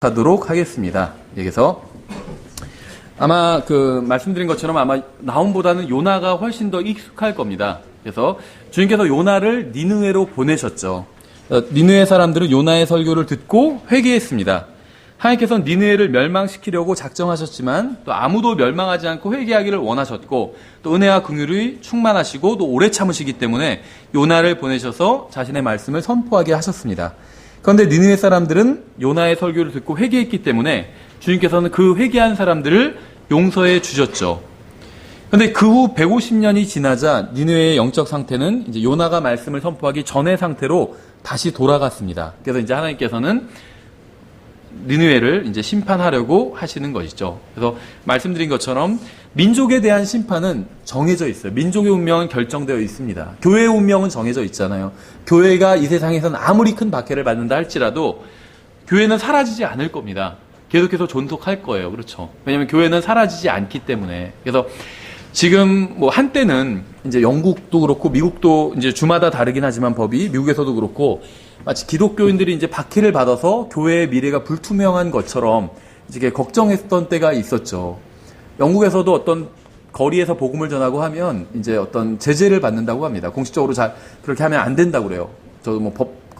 하도록 하겠습니다. 여기서 아마 말씀드린 것처럼 아마 나움보다는 요나가 훨씬 더 익숙할 겁니다. 그래서 주님께서 요나를 니느웨로 보내셨죠. 니느웨 사람들은 요나의 설교를 듣고 회개했습니다. 하나님께서는 니느웨를 멸망시키려고 작정하셨지만 또 아무도 멸망하지 않고 회개하기를 원하셨고 또 은혜와 긍휼이 충만하시고 또 오래 참으시기 때문에 요나를 보내셔서 자신의 말씀을 선포하게 하셨습니다. 그런데 니느웨 사람들은 요나의 설교를 듣고 회개했기 때문에 주님께서는 그 회개한 사람들을 용서해 주셨죠. 그런데 그 후 150년이 지나자 니느웨의 영적 상태는 이제 요나가 말씀을 선포하기 전의 상태로 다시 돌아갔습니다. 그래서 이제 하나님께서는 니느웨를 이제 심판하려고 하시는 것이죠. 그래서 말씀드린 것처럼 민족에 대한 심판은 정해져 있어요. 민족의 운명은 결정되어 있습니다. 교회의 운명은 정해져 있잖아요. 교회가 이 세상에서는 아무리 큰 박해를 받는다 할지라도 교회는 사라지지 않을 겁니다. 계속해서 존속할 거예요. 그렇죠. 왜냐하면 교회는 사라지지 않기 때문에. 그래서 지금 한때는 이제 영국도 그렇고 미국도 이제 주마다 다르긴 하지만 법이 미국에서도 그렇고 마치 기독교인들이 이제 박해를 받아서 교회의 미래가 불투명한 것처럼 이제 걱정했던 때가 있었죠. 영국에서도 어떤 거리에서 복음을 전하고 하면 이제 어떤 제재를 받는다고 합니다. 공식적으로 잘 그렇게 하면 안 된다고 그래요. 저도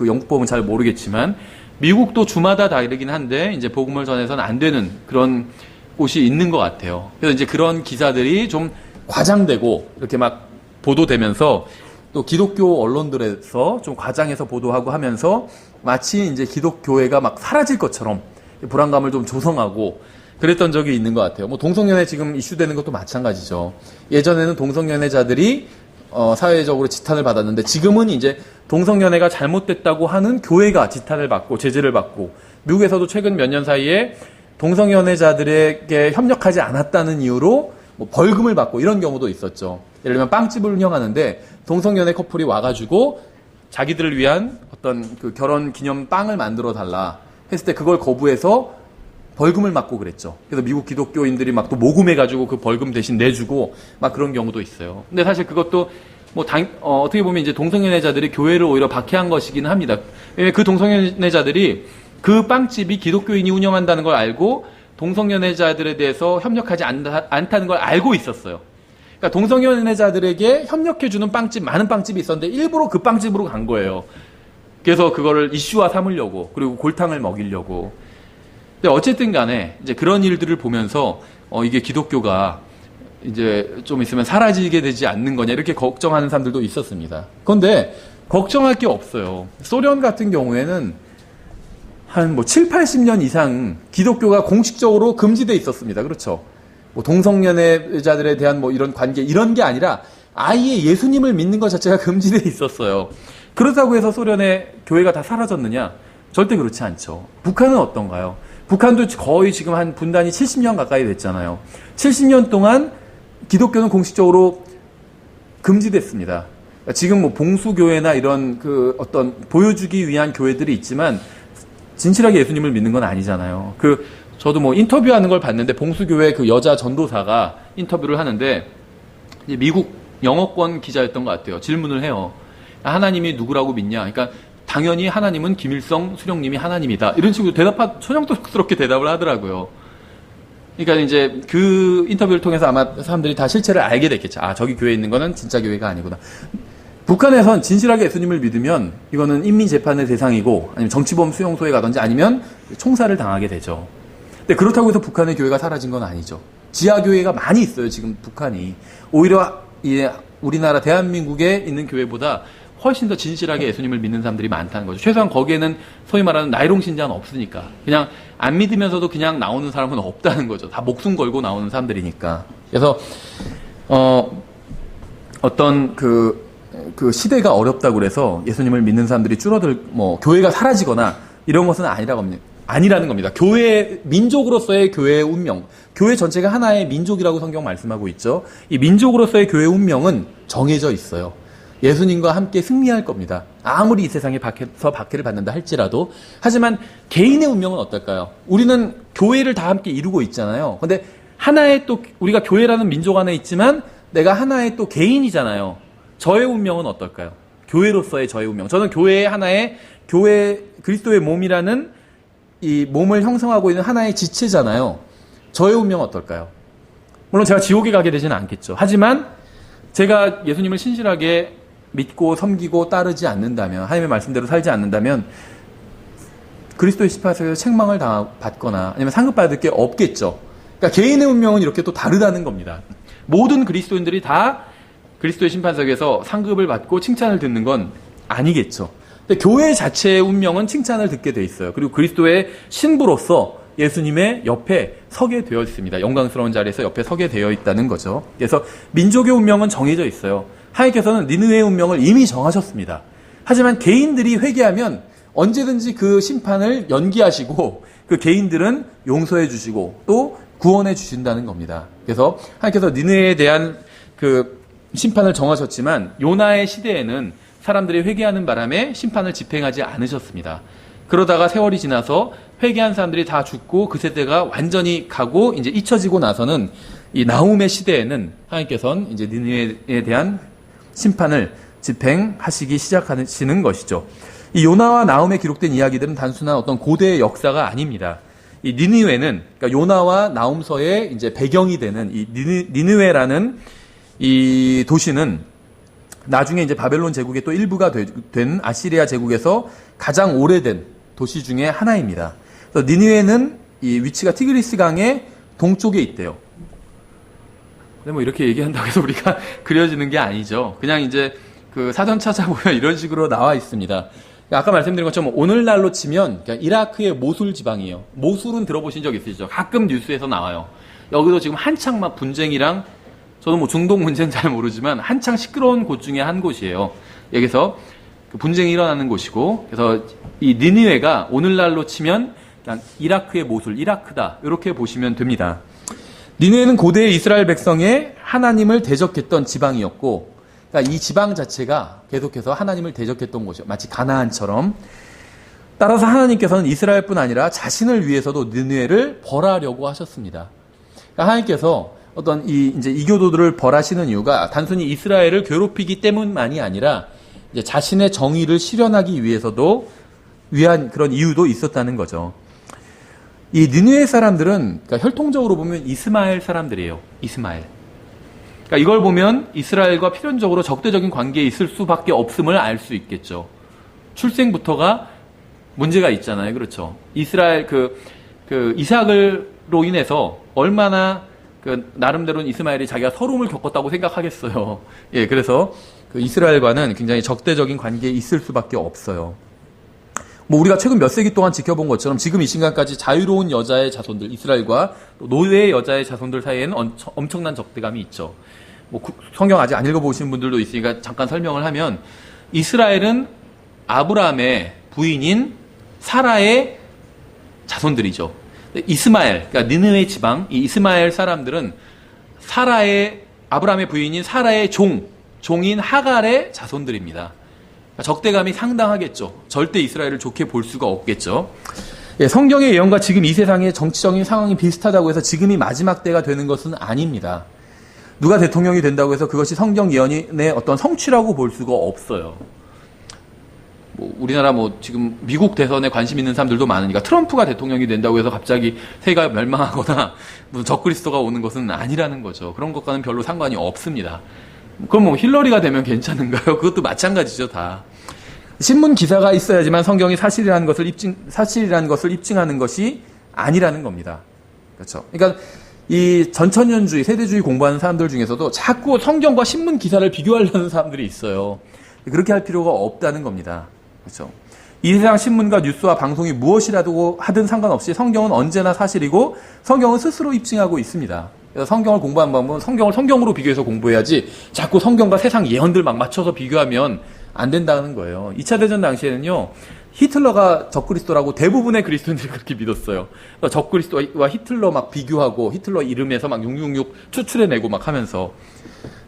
영국 법은 잘 모르겠지만 미국도 주마다 다르긴 한데 이제 복음을 전해서는 안 되는 그런 곳이 있는 것 같아요. 그래서 이제 그런 기사들이 좀 과장되고 이렇게 막 보도되면서 또 기독교 언론들에서 좀 과장해서 보도하고 하면서 마치 이제 기독교회가 막 사라질 것처럼 불안감을 좀 조성하고 그랬던 적이 있는 것 같아요. 동성연애 지금 이슈되는 것도 마찬가지죠. 예전에는 동성연애자들이 사회적으로 지탄을 받았는데 지금은 이제 동성연애가 잘못됐다고 하는 교회가 지탄을 받고 제재를 받고 미국에서도 최근 몇 년 사이에 동성연애자들에게 협력하지 않았다는 이유로 벌금을 받고 이런 경우도 있었죠. 예를 들면 빵집을 운영하는데 동성연애 커플이 와가지고 자기들을 위한 어떤 결혼 기념 빵을 만들어 달라 했을 때 그걸 거부해서 벌금을 맞고 그랬죠. 그래서 미국 기독교인들이 막 또 모금해가지고 그 벌금 대신 내주고 막 그런 경우도 있어요. 근데 사실 그것도 어떻게 보면 이제 동성연애자들이 교회를 오히려 박해한 것이기는 합니다. 왜냐면 그 동성연애자들이 그 빵집이 기독교인이 운영한다는 걸 알고 동성연애자들에 대해서 협력하지 않다는 걸 알고 있었어요. 그러니까 동성연애자들에게 협력해주는 많은 빵집이 있었는데 일부러 그 빵집으로 간 거예요. 그래서 그거를 이슈화 삼으려고 그리고 골탕을 먹이려고. 근데 어쨌든 간에 이제 그런 일들을 보면서 이게 기독교가 이제 좀 있으면 사라지게 되지 않는 거냐 이렇게 걱정하는 사람들도 있었습니다. 그런데 걱정할 게 없어요. 소련 같은 경우에는 한 7, 80년 이상 기독교가 공식적으로 금지돼 있었습니다. 그렇죠. 동성연애자들에 대한 이런 관계 이런 게 아니라 아예 예수님을 믿는 것 자체가 금지돼 있었어요. 그렇다고 해서 소련의 교회가 다 사라졌느냐? 절대 그렇지 않죠. 북한은 어떤가요? 북한도 거의 지금 한 분단이 70년 가까이 됐잖아요. 70년 동안 기독교는 공식적으로 금지됐습니다. 지금 봉수교회나 이런 어떤 보여주기 위한 교회들이 있지만 진실하게 예수님을 믿는 건 아니잖아요. 저도 인터뷰하는 걸 봤는데 봉수교회 여자 전도사가 인터뷰를 하는데 이제 미국 영어권 기자였던 것 같아요. 질문을 해요. 하나님이 누구라고 믿냐? 그러니까 당연히 하나님은 김일성 수령님이 하나님이다. 이런 식으로 천연덕스럽게 대답을 하더라고요. 그러니까 이제 그 인터뷰를 통해서 아마 사람들이 다 실체를 알게 됐겠죠. 아, 저기 교회에 있는 거는 진짜 교회가 아니구나. 북한에선 진실하게 예수님을 믿으면 이거는 인민재판의 대상이고 아니면 정치범 수용소에 가든지 아니면 총살을 당하게 되죠. 근데 그렇다고 해서 북한의 교회가 사라진 건 아니죠. 지하교회가 많이 있어요. 지금 북한이. 오히려 우리나라 대한민국에 있는 교회보다 훨씬 더 진실하게 예수님을 믿는 사람들이 많다는 거죠. 최소한 거기에는 소위 말하는 나이롱 신자는 없으니까. 그냥 안 믿으면서도 그냥 나오는 사람은 없다는 거죠. 다 목숨 걸고 나오는 사람들이니까. 그래서 어떤 시대가 어렵다고 그래서 예수님을 믿는 사람들이 교회가 사라지거나 이런 것은 아니라는 겁니다. 민족으로서의 교회의 운명, 교회 전체가 하나의 민족이라고 성경 말씀하고 있죠. 이 민족으로서의 교회의 운명은 정해져 있어요. 예수님과 함께 승리할 겁니다. 아무리 이 세상에 박해를 받는다 할지라도. 하지만 개인의 운명은 어떨까요? 우리는 교회를 다 함께 이루고 있잖아요. 근데 하나의 또 우리가 교회라는 민족 안에 있지만 내가 하나의 또 개인이잖아요. 저의 운명은 어떨까요? 교회로서의 저의 운명. 저는 교회의 하나의 그리스도의 몸이라는 이 몸을 형성하고 있는 하나의 지체잖아요. 저의 운명은 어떨까요? 물론 제가 지옥에 가게 되지는 않겠죠. 하지만 제가 예수님을 신실하게 믿고 섬기고 따르지 않는다면, 하나님의 말씀대로 살지 않는다면 그리스도의 십자가에서 책망을 받거나 아니면 상급받을 게 없겠죠. 그러니까 개인의 운명은 이렇게 또 다르다는 겁니다. 모든 그리스도인들이 다 그리스도의 심판석에서 상급을 받고 칭찬을 듣는 건 아니겠죠. 근데 교회 자체의 운명은 칭찬을 듣게 돼 있어요. 그리고 그리스도의 신부로서 예수님의 옆에 서게 되어 있습니다. 영광스러운 자리에서 옆에 서게 되어 있다는 거죠. 그래서 민족의 운명은 정해져 있어요. 하나님께서는 니느웨의 운명을 이미 정하셨습니다. 하지만 개인들이 회개하면 언제든지 그 심판을 연기하시고 그 개인들은 용서해 주시고 또 구원해 주신다는 겁니다. 그래서 하나님께서 니느웨에 대한 그 심판을 정하셨지만 요나의 시대에는 사람들이 회개하는 바람에 심판을 집행하지 않으셨습니다. 그러다가 세월이 지나서 회개한 사람들이 다 죽고 그 세대가 완전히 가고 이제 잊혀지고 나서는 이 나훔의 시대에는 하나님께서는 이제 니느웨에 대한 심판을 집행하시기 시작하시는 것이죠. 이 요나와 나훔에 기록된 이야기들은 단순한 어떤 고대의 역사가 아닙니다. 이 니느웨는 그러니까 요나와 나훔서의 이제 배경이 되는 이 니느웨라는 이 도시는 나중에 이제 바벨론 제국의 또 일부가 된 아시리아 제국에서 가장 오래된 도시 중에 하나입니다. 그래서 니느웨는 이 위치가 티그리스 강의 동쪽에 있대요. 근데 뭐 이렇게 얘기한다고 해서 우리가 그려지는 게 아니죠. 그냥 이제 그 사전 찾아보면 이런 식으로 나와 있습니다. 아까 말씀드린 것처럼 오늘날로 치면 이라크의 모술 지방이에요. 모술은 들어보신 적 있으시죠? 가끔 뉴스에서 나와요. 여기도 지금 한창 막 분쟁이랑 저도 뭐 중동 문제는 잘 모르지만 한창 시끄러운 곳 중에 한 곳이에요. 여기서 그 분쟁이 일어나는 곳이고, 그래서 이 니느웨가 오늘날로 치면 그냥 이라크의 모술, 이라크다 이렇게 보시면 됩니다. 니느웨는 고대의 이스라엘 백성의 하나님을 대적했던 지방이었고, 그러니까 이 지방 자체가 계속해서 하나님을 대적했던 곳이요. 마치 가나안처럼. 따라서 하나님께서는 이스라엘뿐 아니라 자신을 위해서도 니느웨를 벌하려고 하셨습니다. 그러니까 하나님께서 어떤 이제 이교도들을 벌하시는 이유가 단순히 이스라엘을 괴롭히기 때문만이 아니라 이제 자신의 정의를 실현하기 위해서도 위한 그런 이유도 있었다는 거죠. 이 니느웨 사람들은 그러니까 혈통적으로 보면 이스마엘 사람들이에요. 이스마엘. 그러니까 이걸 보면 이스라엘과 필연적으로 적대적인 관계에 있을 수밖에 없음을 알 수 있겠죠. 출생부터가 문제가 있잖아요. 그렇죠. 이스라엘 그 이삭으로 인해서 얼마나 그 나름대로는 이스마엘이 자기가 서름을 겪었다고 생각하겠어요. 예, 그래서 그 이스라엘과는 굉장히 적대적인 관계에 있을 수밖에 없어요. 뭐 우리가 최근 몇 세기 동안 지켜본 것처럼 지금 이 순간까지 자유로운 여자의 자손들, 이스라엘과 노예의 여자의 자손들 사이에는 엄청난 적대감이 있죠. 뭐 성경 아직 안 읽어보신 분들도 있으니까 잠깐 설명을 하면 이스라엘은 아브라함의 부인인 사라의 자손들이죠. 이스마엘, 그러니까 니느웨 지방, 이 이스마엘 사람들은 아브라함의 부인인 사라의 종인 하갈의 자손들입니다. 그러니까 적대감이 상당하겠죠. 절대 이스라엘을 좋게 볼 수가 없겠죠. 예, 성경의 예언과 지금 이 세상의 정치적인 상황이 비슷하다고 해서 지금이 마지막 때가 되는 것은 아닙니다. 누가 대통령이 된다고 해서 그것이 성경 예언의 어떤 성취라고 볼 수가 없어요. 뭐 우리나라 뭐 지금 미국 대선에 관심 있는 사람들도 많으니까 트럼프가 대통령이 된다고 해서 갑자기 세계가 멸망하거나 무슨 적그리스도가 오는 것은 아니라는 거죠. 그런 것과는 별로 상관이 없습니다. 그럼 뭐 힐러리가 되면 괜찮은가요? 그것도 마찬가지죠, 다. 신문 기사가 있어야지만 성경이 사실이라는 것을 입증하는 것이 아니라는 겁니다. 그렇죠. 그러니까 이 전천년주의, 세대주의 공부하는 사람들 중에서도 자꾸 성경과 신문 기사를 비교하려는 사람들이 있어요. 그렇게 할 필요가 없다는 겁니다. 그렇죠. 이 세상 신문과 뉴스와 방송이 무엇이라도 하든 상관없이 성경은 언제나 사실이고 성경은 스스로 입증하고 있습니다. 그래서 성경을 공부하는 방법은 성경을 성경으로 비교해서 공부해야지 자꾸 성경과 세상 예언들 막 맞춰서 비교하면 안 된다는 거예요. 2차 대전 당시에는요. 히틀러가 적그리스도라고 대부분의 그리스도인들이 그렇게 믿었어요. 적그리스도와 히틀러 막 비교하고 히틀러 이름에서 막 666 추출해내고 막 하면서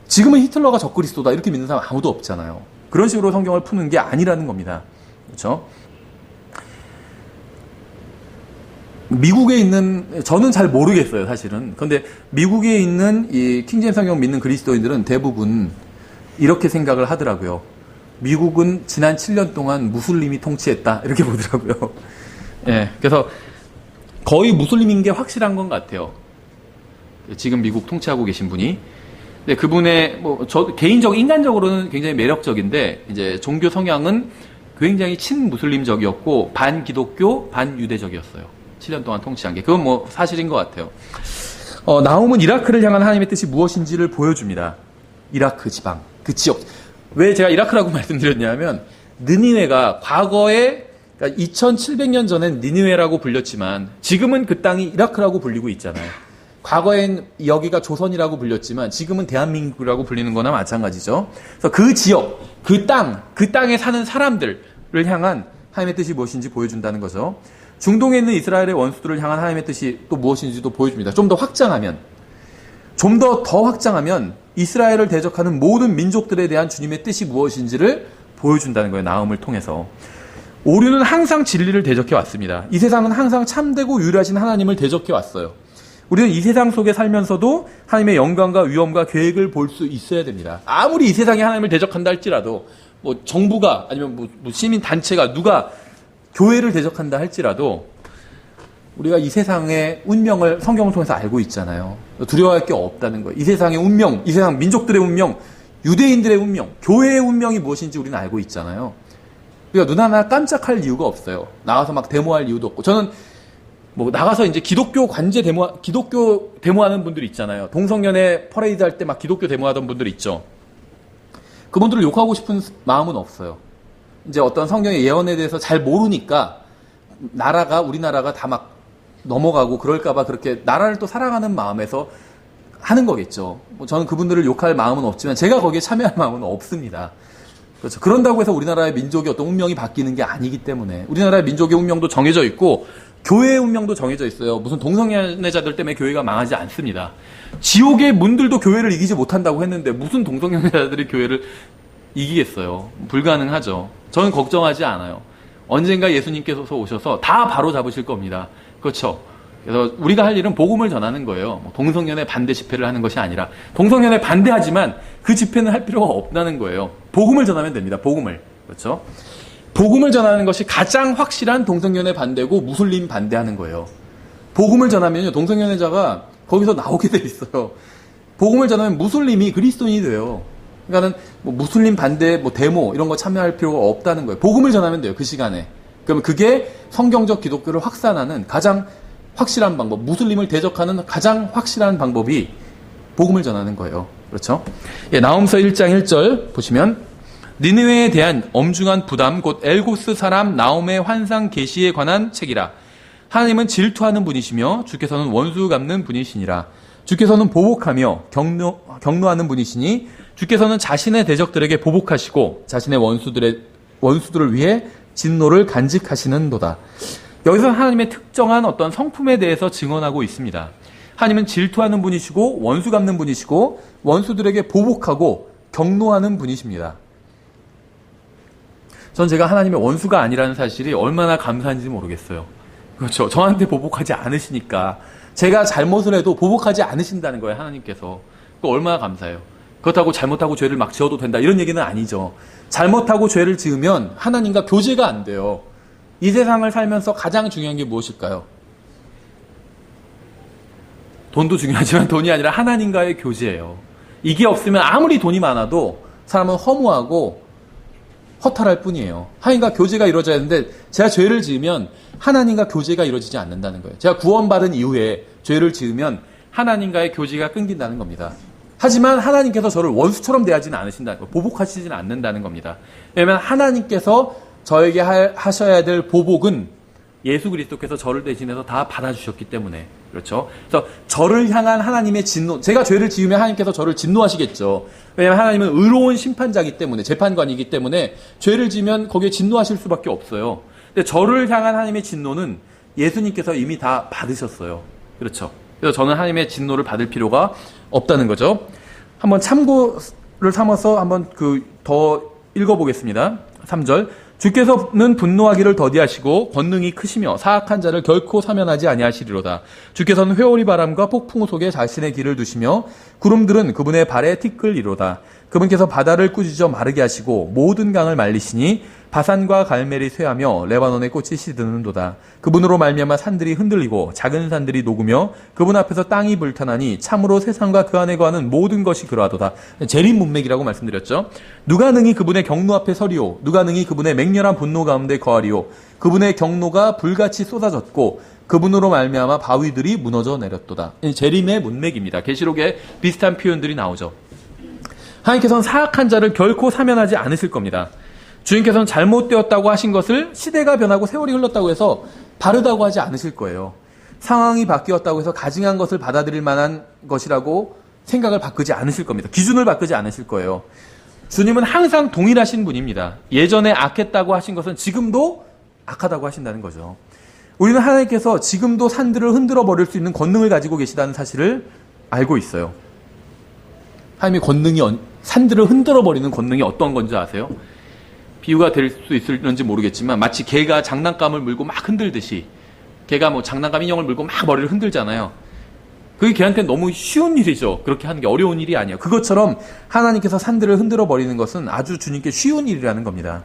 지금은 히틀러가 적그리스도다 이렇게 믿는 사람 아무도 없잖아요. 그런 식으로 성경을 푸는 게 아니라는 겁니다. 그렇죠? 미국에 있는 저는 잘 모르겠어요, 사실은. 그런데 미국에 있는 이 킹제임스 성경 믿는 그리스도인들은 대부분 이렇게 생각을 하더라고요. 미국은 지난 7년 동안 무슬림이 통치했다 이렇게 보더라고요. 예, 그래서 거의 무슬림인 게 확실한 건 같아요. 지금 미국 통치하고 계신 분이. 근데 그분의 저 개인적 인간적으로는 굉장히 매력적인데 이제 종교 성향은 굉장히 친무슬림적이었고 반기독교, 반유대적이었어요. 7년 동안 통치한 게. 그건 사실인 것 같아요. 나훔은 이라크를 향한 하나님의 뜻이 무엇인지를 보여줍니다. 이라크 지방, 그 지역. 왜 제가 이라크라고 말씀드렸냐면 느니웨가 과거에 그러니까 2700년 전엔 니느웨라고 불렸지만 지금은 그 땅이 이라크라고 불리고 있잖아요. 과거엔 여기가 조선이라고 불렸지만 지금은 대한민국이라고 불리는 거나 마찬가지죠. 그래서 그 지역, 그 땅에 사는 사람들을 향한 하나님의 뜻이 무엇인지 보여준다는 거죠. 중동에 있는 이스라엘의 원수들을 향한 하나님의 뜻이 또 무엇인지도 보여줍니다. 좀 더 확장하면 이스라엘을 대적하는 모든 민족들에 대한 주님의 뜻이 무엇인지를 보여준다는 거예요. 나훔을 통해서. 오류는 항상 진리를 대적해 왔습니다. 이 세상은 항상 참되고 유일하신 하나님을 대적해 왔어요. 우리는 이 세상 속에 살면서도 하나님의 영광과 위엄과 계획을 볼 수 있어야 됩니다. 아무리 이 세상이 하나님을 대적한다 할지라도 정부가 아니면 시민 단체가 누가 교회를 대적한다 할지라도 우리가 이 세상의 운명을 성경을 통해서 알고 있잖아요. 두려워할 게 없다는 거예요. 이 세상의 운명, 이 세상 민족들의 운명, 유대인들의 운명, 교회의 운명이 무엇인지 우리는 알고 있잖아요. 우리가 눈 하나 깜짝할 이유가 없어요. 나가서 막 데모할 이유도 없고. 저는 나가서 이제 기독교 데모하는 분들 있잖아요. 동성연애 퍼레이드 할 때 막 기독교 데모하던 분들 있죠. 그분들을 욕하고 싶은 마음은 없어요. 이제 어떤 성경의 예언에 대해서 잘 모르니까 우리나라가 다 막 넘어가고 그럴까봐 그렇게 나라를 또 사랑하는 마음에서 하는 거겠죠. 저는 그분들을 욕할 마음은 없지만 제가 거기에 참여할 마음은 없습니다. 그렇죠. 그런다고 해서 우리나라의 민족의 어떤 운명이 바뀌는 게 아니기 때문에 우리나라의 민족의 운명도 정해져 있고 교회의 운명도 정해져 있어요. 무슨 동성연애자들 때문에 교회가 망하지 않습니다. 지옥의 문들도 교회를 이기지 못한다고 했는데 무슨 동성연애자들이 교회를 이기겠어요. 불가능하죠. 저는 걱정하지 않아요. 언젠가 예수님께서 오셔서 다 바로 잡으실 겁니다. 그렇죠. 그래서 우리가 할 일은 복음을 전하는 거예요. 동성연애 반대 집회를 하는 것이 아니라 동성연애 반대하지만 그 집회는 할 필요가 없다는 거예요. 복음을 전하면 됩니다. 복음을. 그렇죠. 복음을 전하는 것이 가장 확실한 동성연애 반대고 무슬림 반대하는 거예요. 복음을 전하면요. 동성연애자가 거기서 나오게 돼 있어요. 복음을 전하면 무슬림이 그리스도인이 돼요. 그러니까는 무슬림 반대 데모 이런 거 참여할 필요가 없다는 거예요. 복음을 전하면 돼요. 그 시간에. 그러면 그게 성경적 기독교를 확산하는 가장 확실한 방법, 무슬림을 대적하는 가장 확실한 방법이 복음을 전하는 거예요. 그렇죠? 나훔서 1장 1절 보시면 니느웨에 대한 엄중한 부담 곧 엘고스 사람 나훔의 환상 계시에 관한 책이라. 하나님은 질투하는 분이시며 주께서는 원수 갚는 분이시니라. 주께서는 보복하며 경노하는 분이시니 주께서는 자신의 대적들에게 보복하시고 자신의 원수들을 위해 진노를 간직하시는도다. 여기서 하나님의 특정한 어떤 성품에 대해서 증언하고 있습니다. 하나님은 질투하는 분이시고 원수 갚는 분이시고 원수들에게 보복하고 경노하는 분이십니다. 전 제가 하나님의 원수가 아니라는 사실이 얼마나 감사한지 모르겠어요. 그렇죠. 저한테 보복하지 않으시니까 제가 잘못을 해도 보복하지 않으신다는 거예요. 하나님께서. 그거 얼마나 감사해요. 그렇다고 잘못하고 죄를 막 지어도 된다 이런 얘기는 아니죠. 잘못하고 죄를 지으면 하나님과 교제가 안 돼요. 이 세상을 살면서 가장 중요한 게 무엇일까요? 돈도 중요하지만 돈이 아니라 하나님과의 교제예요. 이게 없으면 아무리 돈이 많아도 사람은 허무하고 허탈할 뿐이에요. 하나님과 교제가 이루어져야 하는데 제가 죄를 지으면 하나님과 교제가 이루어지지 않는다는 거예요. 제가 구원받은 이후에 죄를 지으면 하나님과의 교제가 끊긴다는 겁니다. 하지만 하나님께서 저를 원수처럼 대하지는 않으신다는 거예요. 보복하시지는 않는다는 겁니다. 왜냐하면 하나님께서 저에게 하셔야 될 보복은 예수 그리스도께서 저를 대신해서 다 받아주셨기 때문에 그렇죠. 그래서 저를 향한 하나님의 진노, 제가 죄를 지으면 하나님께서 저를 진노하시겠죠. 왜냐하면 하나님은 의로운 심판자이기 때문에 재판관이기 때문에 죄를 지으면 거기에 진노하실 수밖에 없어요. 근데 저를 향한 하나님의 진노는 예수님께서 이미 다 받으셨어요. 그렇죠. 그래서 저는 하나님의 진노를 받을 필요가 없다는 거죠. 한번 참고를 삼아서 한번 더 읽어보겠습니다. 3절. 주께서는 분노하기를 더디하시고 권능이 크시며 사악한 자를 결코 사면하지 아니하시리로다. 주께서는 회오리 바람과 폭풍 속에 자신의 길을 두시며 구름들은 그분의 발에 티끌이로다. 그분께서 바다를 꾸짖어 마르게 하시고 모든 강을 말리시니 바산과 갈멜이 쇠하며 레바논의 꽃이 시드는도다. 그분으로 말미암아 산들이 흔들리고 작은 산들이 녹으며 그분 앞에서 땅이 불타나니 참으로 세상과 그 안에 거하는 모든 것이 그러하도다. 재림 문맥이라고 말씀드렸죠. 누가 능히 그분의 경로 앞에 서리오. 누가 능히 그분의 맹렬한 분노 가운데 거하리오. 그분의 경로가 불같이 쏟아졌고 그분으로 말미암아 바위들이 무너져 내렸도다. 재림의 문맥입니다. 계시록에 비슷한 표현들이 나오죠. 하나님께서는 사악한 자를 결코 사면하지 않으실 겁니다. 주님께서는 잘못되었다고 하신 것을 시대가 변하고 세월이 흘렀다고 해서 바르다고 하지 않으실 거예요. 상황이 바뀌었다고 해서 가증한 것을 받아들일 만한 것이라고 생각을 바꾸지 않으실 겁니다. 기준을 바꾸지 않으실 거예요. 주님은 항상 동일하신 분입니다. 예전에 악했다고 하신 것은 지금도 악하다고 하신다는 거죠. 우리는 하나님께서 지금도 산들을 흔들어 버릴 수 있는 권능을 가지고 계시다는 사실을 알고 있어요. 하나님의 권능이 산들을 흔들어 버리는 권능이 어떤 건지 아세요? 비유가 될 수 있을지 모르겠지만 마치 개가 장난감을 물고 막 흔들듯이 개가 뭐 장난감 인형을 물고 막 머리를 흔들잖아요. 그게 걔한테 너무 쉬운 일이죠. 그렇게 하는 게 어려운 일이 아니에요. 그것처럼 하나님께서 산들을 흔들어 버리는 것은 아주 주님께 쉬운 일이라는 겁니다.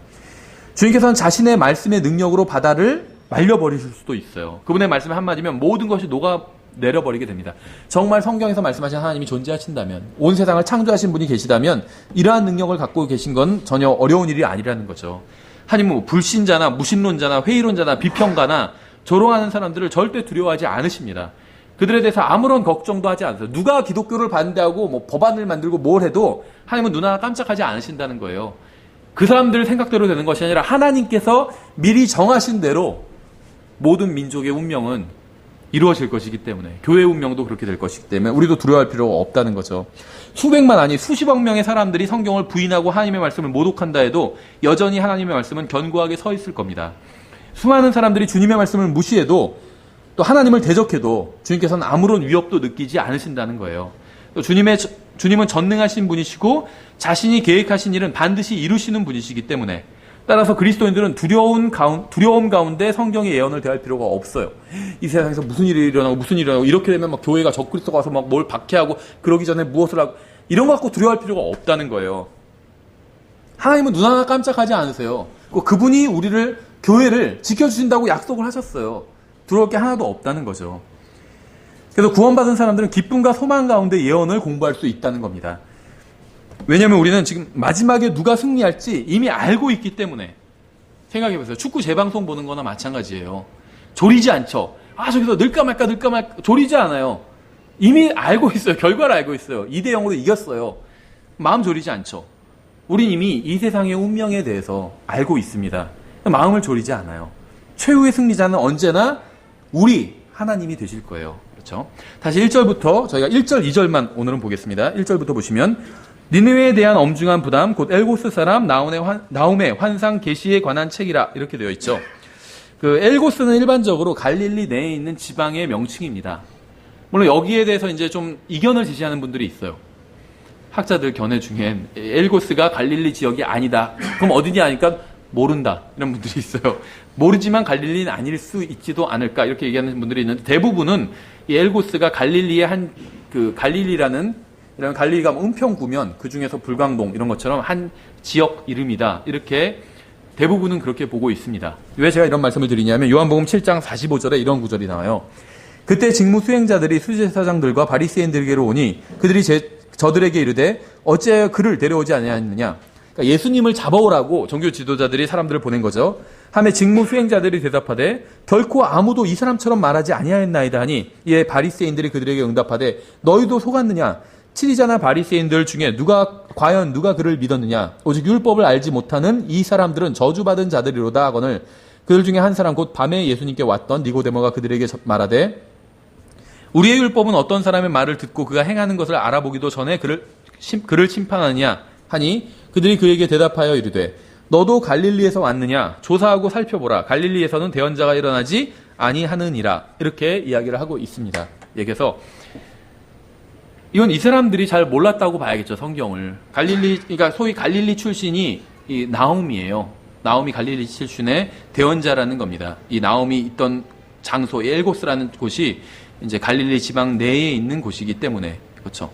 주님께서는 자신의 말씀의 능력으로 바다를 말려버리실 수도 있어요. 그분의 말씀에 한마디면 모든 것이 녹아내려버리게 됩니다. 정말 성경에서 말씀하신 하나님이 존재하신다면, 온 세상을 창조하신 분이 계시다면 이러한 능력을 갖고 계신 건 전혀 어려운 일이 아니라는 거죠. 하나님은 불신자나 무신론자나 회의론자나 비평가나 조롱하는 사람들을 절대 두려워하지 않으십니다. 그들에 대해서 아무런 걱정도 하지 않으세요. 누가 기독교를 반대하고 뭐 법안을 만들고 뭘 해도 하나님은 눈 하나 깜짝하지 않으신다는 거예요. 그 사람들 생각대로 되는 것이 아니라 하나님께서 미리 정하신 대로 모든 민족의 운명은 이루어질 것이기 때문에, 교회의 운명도 그렇게 될 것이기 때문에 우리도 두려워할 필요가 없다는 거죠. 수백만 아니 수십억 명의 사람들이 성경을 부인하고 하나님의 말씀을 모독한다 해도 여전히 하나님의 말씀은 견고하게 서 있을 겁니다. 수많은 사람들이 주님의 말씀을 무시해도 또 하나님을 대적해도 주님께서는 아무런 위협도 느끼지 않으신다는 거예요. 또 주님은 전능하신 분이시고 자신이 계획하신 일은 반드시 이루시는 분이시기 때문에, 따라서 그리스도인들은 두려움 가운데 성경의 예언을 대할 필요가 없어요. 이 세상에서 무슨 일이 일어나고 이렇게 되면 막 교회가 적그리스도가 와서 막 뭘 박해하고 그러기 전에 무엇을 하고 이런 거 갖고 두려워할 필요가 없다는 거예요. 하나님은 눈 하나 깜짝하지 않으세요. 그분이 우리를, 교회를 지켜주신다고 약속을 하셨어요. 두려울 게 하나도 없다는 거죠. 그래서 구원받은 사람들은 기쁨과 소망 가운데 예언을 공부할 수 있다는 겁니다. 왜냐하면 우리는 지금 마지막에 누가 승리할지 이미 알고 있기 때문에. 생각해보세요. 축구 재방송 보는 거나 마찬가지예요. 조리지 않죠. 저기서 늘까 말까 조리지 않아요. 이미 알고 있어요. 결과를 알고 있어요. 2대0으로 이겼어요. 마음 졸이지 않죠. 우린 이미 이 세상의 운명에 대해서 알고 있습니다. 마음을 졸이지 않아요. 최후의 승리자는 언제나 우리 하나님이 되실 거예요. 그렇죠? 다시 1절부터 저희가 1절, 2절만 오늘은 보겠습니다. 1절부터 보시면 니느웨에 대한 엄중한 부담 곧 엘고스 사람 나움의 환상 계시에 관한 책이라 이렇게 되어 있죠. 그 엘고스는 일반적으로 갈릴리 내에 있는 지방의 명칭입니다. 물론 여기에 대해서 이제 좀 이견을 제시하는 분들이 있어요. 학자들 견해 중엔 엘고스가 갈릴리 지역이 아니다. 그럼 어디냐 하니까 모른다. 이런 분들이 있어요. 모르지만 갈릴리는 아닐 수 있지도 않을까 이렇게 얘기하는 분들이 있는데, 대부분은 이 엘고스가 갈릴리의 갈릴리라는, 이런 갈릴리가 은평구면 그 중에서 불광동 이런 것처럼 한 지역 이름이다. 이렇게 대부분은 그렇게 보고 있습니다. 왜 제가 이런 말씀을 드리냐면 요한복음 7장 45절에 이런 구절이 나와요. 그때 직무 수행자들이 수제사장들과 바리새인들에게로 오니 그들이 저들에게 이르되 어찌하여 그를 데려오지 아니하였느냐. 그러니까 예수님을 잡아오라고 종교 지도자들이 사람들을 보낸 거죠. 하매 직무 수행자들이 대답하되 결코 아무도 이 사람처럼 말하지 아니하였나이다 하니 이에 바리새인들이 그들에게 응답하되 너희도 속았느냐. 치리자나 바리새인들 중에 과연 누가 그를 믿었느냐. 오직 율법을 알지 못하는 이 사람들은 저주받은 자들이로다 하거늘 그들 중에 한 사람 곧 밤에 예수님께 왔던 니고데모가 그들에게 말하되 우리의 율법은 어떤 사람의 말을 듣고 그가 행하는 것을 알아보기도 전에 그를 심판하느냐 하니 그들이 그에게 대답하여 이르되 너도 갈릴리에서 왔느냐. 조사하고 살펴보라. 갈릴리에서는 대언자가 일어나지 아니하느니라. 이렇게 이야기를 하고 있습니다. 그래서 이건 이 사람들이 잘 몰랐다고 봐야겠죠, 성경을. 그러니까 소위 갈릴리 출신이 이 나움이에요. 나움이 갈릴리 출신의 대언자라는 겁니다. 이 나움이 있던 장소, 엘고스라는 곳이 이제 갈릴리 지방 내에 있는 곳이기 때문에, 그렇죠.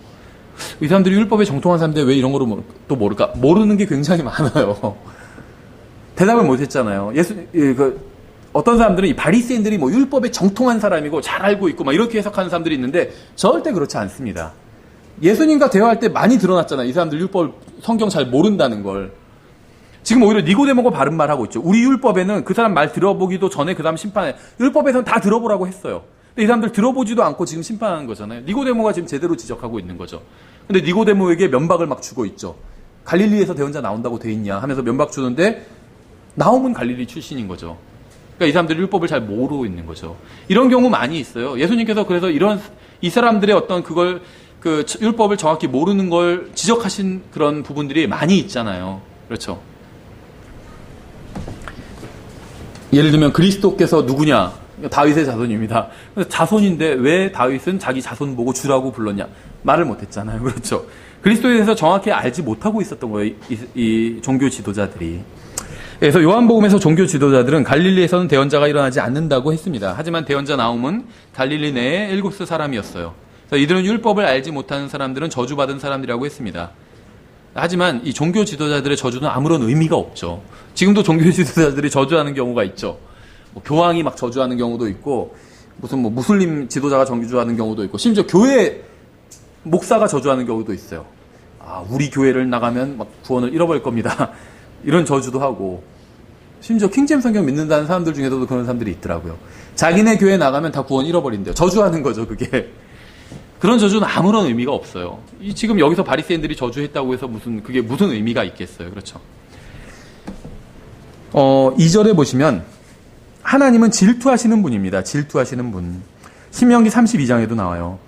이 사람들이 율법에 정통한 사람인데 왜 이런 거를 또 모를까? 모르는 게 굉장히 많아요. 대답을 못했잖아요. 어떤 사람들은 이 바리새인들이 뭐 율법에 정통한 사람이고 잘 알고 있고 막 이렇게 해석하는 사람들이 있는데 절대 그렇지 않습니다. 예수님과 대화할 때 많이 드러났잖아요. 이 사람들 율법, 성경 잘 모른다는 걸. 지금 오히려 니고데모가 바른 말 하고 있죠. 우리 율법에는 그 사람 말 들어보기도 전에 그 다음 심판해. 율법에서는 다 들어보라고 했어요. 근데 이 사람들 들어보지도 않고 지금 심판하는 거잖아요. 니고데모가 지금 제대로 지적하고 있는 거죠. 근데 니고데모에게 면박을 막 주고 있죠. 갈릴리에서 대언자 나온다고 돼 있냐 하면서 면박 주는데 나홈은 갈릴리 출신인 거죠. 그러니까 이 사람들이 율법을 잘 모르고 있는 거죠. 이런 경우 많이 있어요. 예수님께서 그래서 이 사람들의 어떤 율법을 정확히 모르는 걸 지적하신 그런 부분들이 많이 있잖아요. 그렇죠. 예를 들면 그리스도께서 누구냐? 다윗의 자손입니다. 자손인데 왜 다윗은 자기 자손 보고 주라고 불렀냐? 말을 못했잖아요. 그렇죠. 그리스도에 대해서 정확히 알지 못하고 있었던 거예요. 이 종교 지도자들이. 그래서 요한복음에서 종교 지도자들은 갈릴리에서는 대언자가 일어나지 않는다고 했습니다. 하지만 대언자 나홈은 갈릴리 내에 일곱수 사람이었어요. 그래서 이들은 율법을 알지 못하는 사람들은 저주받은 사람들이라고 했습니다. 하지만 이 종교 지도자들의 저주는 아무런 의미가 없죠. 지금도 종교 지도자들이 저주하는 경우가 있죠. 뭐 교황이 막 저주하는 경우도 있고, 무슨 뭐 무슬림 지도자가 저주하는 경우도 있고, 심지어 교회 목사가 저주하는 경우도 있어요. 아, 우리 교회를 나가면 막 구원을 잃어버릴 겁니다. 이런 저주도 하고, 심지어 킹제임스 성경 믿는다는 사람들 중에서도 그런 사람들이 있더라고요. 자기네 교회 나가면 다 구원 잃어버린대요. 저주하는 거죠, 그게. 그런 저주는 아무런 의미가 없어요. 지금 여기서 바리새인들이 저주했다고 해서 그게 무슨 의미가 있겠어요. 그렇죠. 2절에 보시면 하나님은 질투하시는 분입니다. 질투하시는 분. 신명기 32장에도 나와요.